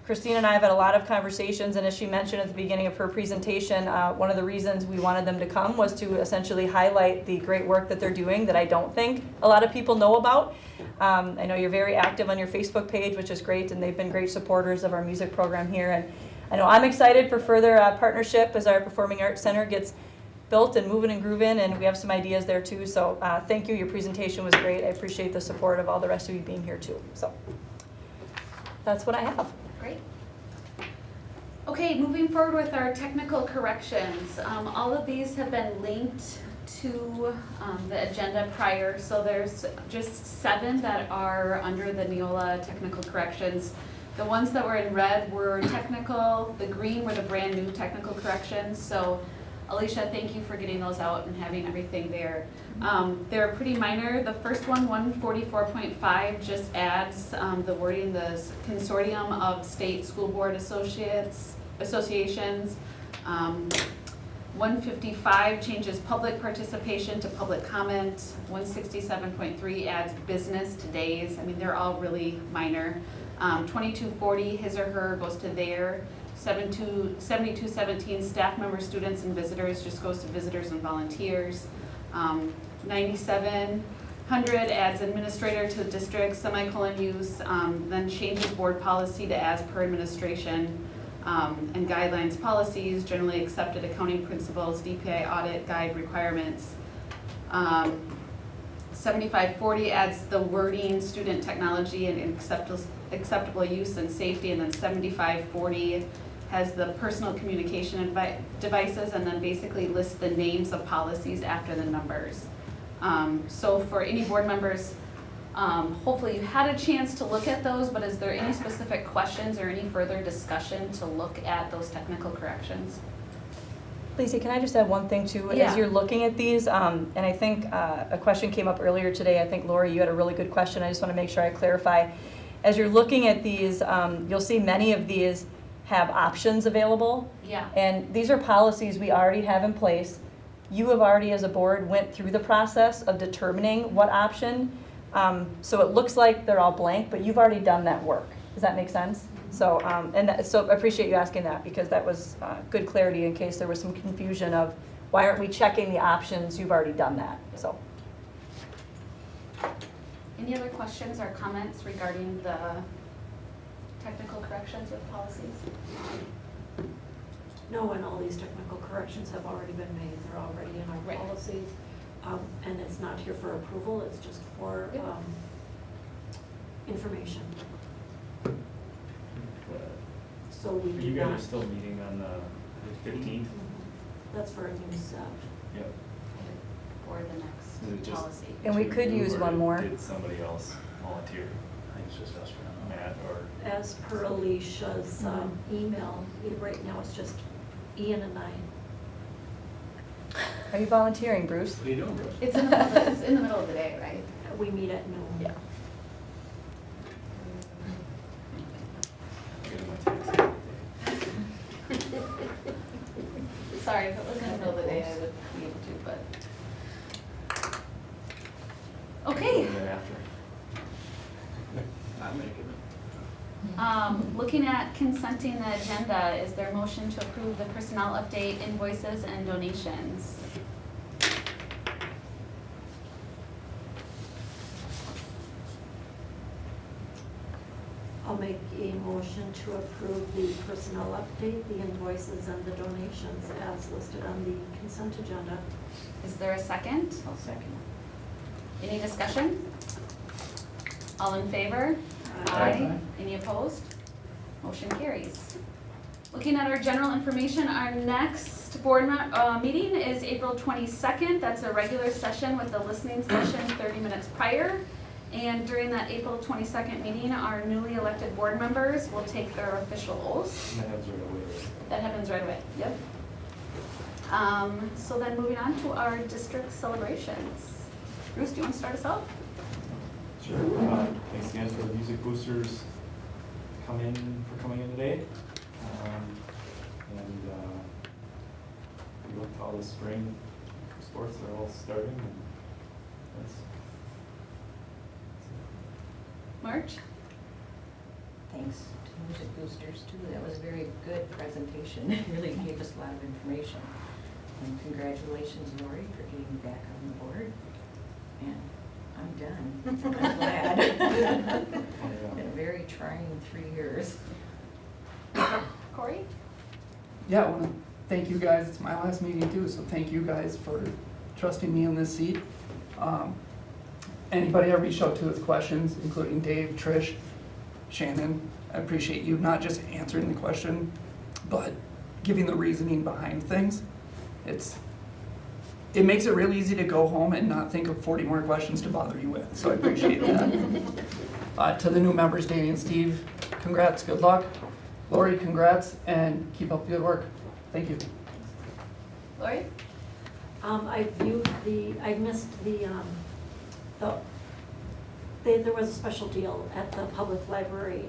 [SPEAKER 13] Christine and I have had a lot of conversations, and as she mentioned at the beginning of her presentation, one of the reasons we wanted them to come was to essentially highlight the great work that they're doing that I don't think a lot of people know about. I know you're very active on your Facebook page, which is great, and they've been great supporters of our music program here. And I know I'm excited for further partnership as our Performing Arts Center gets built and moving and grooving, and we have some ideas there too. So thank you. Your presentation was great. I appreciate the support of all the rest of you being here too. So that's what I have.
[SPEAKER 1] Great. Okay, moving forward with our technical corrections. All of these have been linked to the agenda prior, so there's just 7 that are under the Neola technical corrections. The ones that were in red were technical, the green were the brand new technical corrections. So Alicia, thank you for getting those out and having everything there. They're pretty minor. The first one, 144.5, just adds the wording, the consortium of state school board associations. 155 changes public participation to public comment. 167.3 adds business to days. I mean, they're all really minor. 2240, his or her, goes to their. 7217, staff members, students, and visitors, just goes to visitors and volunteers. 9700 adds administrator to the district, semicolon use, then changes board policy to as per administration, and guidelines, policies, generally accepted accounting principles, DPI audit guide requirements. 7540 adds the wording, student technology, and acceptable use and safety, and then 7540 has the personal communication devices, and then basically lists the names of policies after the numbers. So for any board members, hopefully you had a chance to look at those, but is there any specific questions or any further discussion to look at those technical corrections?
[SPEAKER 13] Lacey, can I just add one thing too?
[SPEAKER 1] Yeah.
[SPEAKER 13] As you're looking at these, and I think a question came up earlier today. I think, Lori, you had a really good question. I just want to make sure I clarify. As you're looking at these, you'll see many of these have options available.
[SPEAKER 1] Yeah.
[SPEAKER 13] And these are policies we already have in place. You have already, as a board, went through the process of determining what option. So it looks like they're all blank, but you've already done that work. Does that make sense? So, so I appreciate you asking that, because that was good clarity in case there was some confusion of why aren't we checking the options? You've already done that. So
[SPEAKER 1] Any other questions or comments regarding the technical corrections with policies?
[SPEAKER 6] No, and all these technical corrections have already been made, they're already in our
[SPEAKER 1] Right.
[SPEAKER 6] policies. And it's not here for approval, it's just for,
[SPEAKER 1] Yep.
[SPEAKER 6] information. So we do
[SPEAKER 3] You
[SPEAKER 6] not.
[SPEAKER 3] guys are still meeting on the 15th?
[SPEAKER 6] That's for a new set.
[SPEAKER 3] Yep.
[SPEAKER 1] For the
[SPEAKER 3] Is it
[SPEAKER 1] next
[SPEAKER 3] just
[SPEAKER 1] policy?
[SPEAKER 13] And we
[SPEAKER 3] two
[SPEAKER 13] could
[SPEAKER 3] of you,
[SPEAKER 13] use
[SPEAKER 3] or
[SPEAKER 13] one more.
[SPEAKER 3] Did somebody else volunteer?
[SPEAKER 10] I think it's just us for now.
[SPEAKER 3] Matt or?
[SPEAKER 6] As per Alicia's email, right now it's just Ian and I.
[SPEAKER 13] Are you volunteering, Bruce?
[SPEAKER 10] What are you doing, Bruce?
[SPEAKER 1] It's in the middle of the day, right?
[SPEAKER 6] We meet at noon.
[SPEAKER 13] Yeah.
[SPEAKER 1] Sorry, if it was in the middle of the day, I would need to, but. Okay.
[SPEAKER 3] And then after.
[SPEAKER 10] I'm making it.
[SPEAKER 1] Looking at consenting the agenda, is there a motion to approve the personnel update, invoices, and donations?
[SPEAKER 6] I'll make a motion to approve the personnel update, the invoices, and the donations as listed on the consent agenda.
[SPEAKER 1] Is there a second?
[SPEAKER 8] I'll second.
[SPEAKER 1] Any discussion? All in favor?
[SPEAKER 3] Aye.
[SPEAKER 1] Any opposed? Motion carries. Looking at our general information, our next board meeting is April 22nd. That's a regular session with a listening session 30 minutes prior. And during that April 22nd meeting, our newly elected board members will take their official oaths.
[SPEAKER 3] And that happens right away, right?
[SPEAKER 1] That happens right away, yep. So then moving on to our district celebrations. Bruce, do you want to start us out?
[SPEAKER 3] Sure. Thanks again for the Music Boosters coming in today. We look to all the spring sports that are all starting, and that's.
[SPEAKER 1] March?
[SPEAKER 8] Thanks to Music Boosters too, that was a very good presentation, it really gave us a lot of information. And congratulations, Lori, for getting back on the board. And I'm done, I'm glad. Been a very trying 3 years.
[SPEAKER 1] Corey?
[SPEAKER 14] Yeah, I want to thank you guys. It's my last meeting too, so thank you guys for trusting me in this seat. Anybody I reached out to with questions, including Dave, Trish, Shannon, I appreciate you not just answering the question, but giving the reasoning behind things. It makes it real easy to go home and not think of 40 more questions to bother you with, so I appreciate that. To the new members, Danny and Steve, congrats, good luck. Lori, congrats, and keep up the good work. Thank you.
[SPEAKER 1] Lori?
[SPEAKER 6] I missed there was a special deal at the public library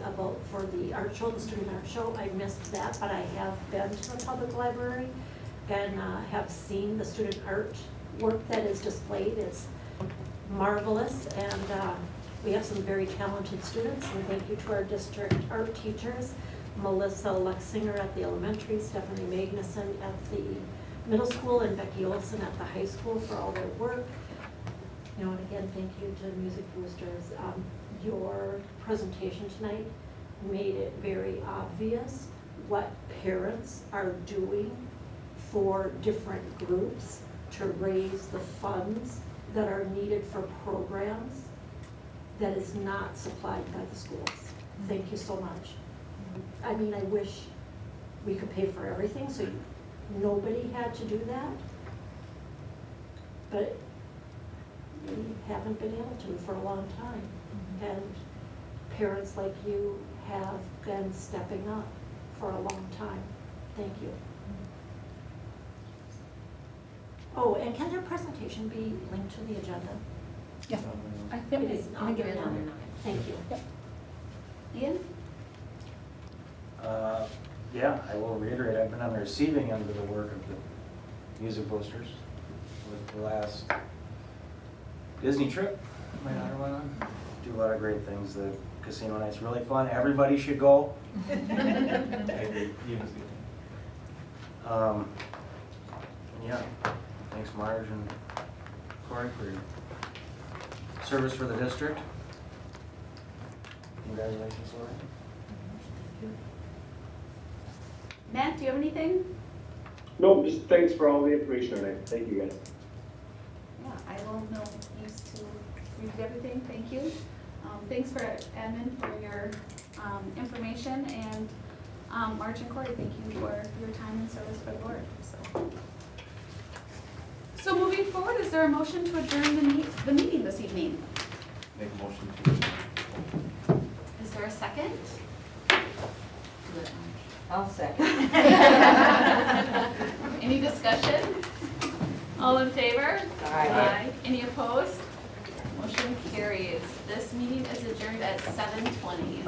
[SPEAKER 6] for the art show, the student art show. I missed that, but I have been to the public library and have seen the student art work that is displayed. It's marvelous, and we have some very talented students, and thank you to our district art teachers, Melissa Lexinger at the elementary, Stephanie Magnuson at the middle school, and Becky Olson at the high school for all their work. You know, and again, thank you to Music Boosters. Your presentation tonight made it very obvious what parents are doing for different groups to raise the funds that are needed for programs that is not supplied by the schools. Thank you so much. I mean, I wish we could pay for everything, so nobody had to do that. But we haven't been able to for a long time. And parents like you have been stepping up for a long time. Thank you. Oh, and can their presentation be linked to the agenda?
[SPEAKER 13] Yeah.
[SPEAKER 1] I think
[SPEAKER 6] It is
[SPEAKER 1] I think it is
[SPEAKER 6] on
[SPEAKER 1] on
[SPEAKER 6] there.
[SPEAKER 1] there.
[SPEAKER 6] Thank you.
[SPEAKER 1] Ian?
[SPEAKER 15] Yeah, I will reiterate, I've been on the receiving end of the work of the Music Boosters with the last Disney trip my daughter went on. Do a lot of great things. The casino night's really fun. Everybody should go.
[SPEAKER 3] I agree.
[SPEAKER 15] Yeah, thanks Marge and Corey for your service for the district. Congratulations, Lori.
[SPEAKER 1] Matt, do you have anything?
[SPEAKER 12] No, just thanks for all the information tonight. Thank you, guys.
[SPEAKER 1] Yeah, I will know used to read everything, thank you. Thanks for admin for your information, and Marge and Corey, thank you for your time and service for the board, So moving forward, is there a motion to adjourn the meeting this evening?
[SPEAKER 10] Make a motion to.
[SPEAKER 1] Is there a second?
[SPEAKER 8] I'll second.
[SPEAKER 1] Any discussion? All in favor?
[SPEAKER 8] Aye.
[SPEAKER 1] Any opposed? Motion carries. This meeting is adjourned at 7:20.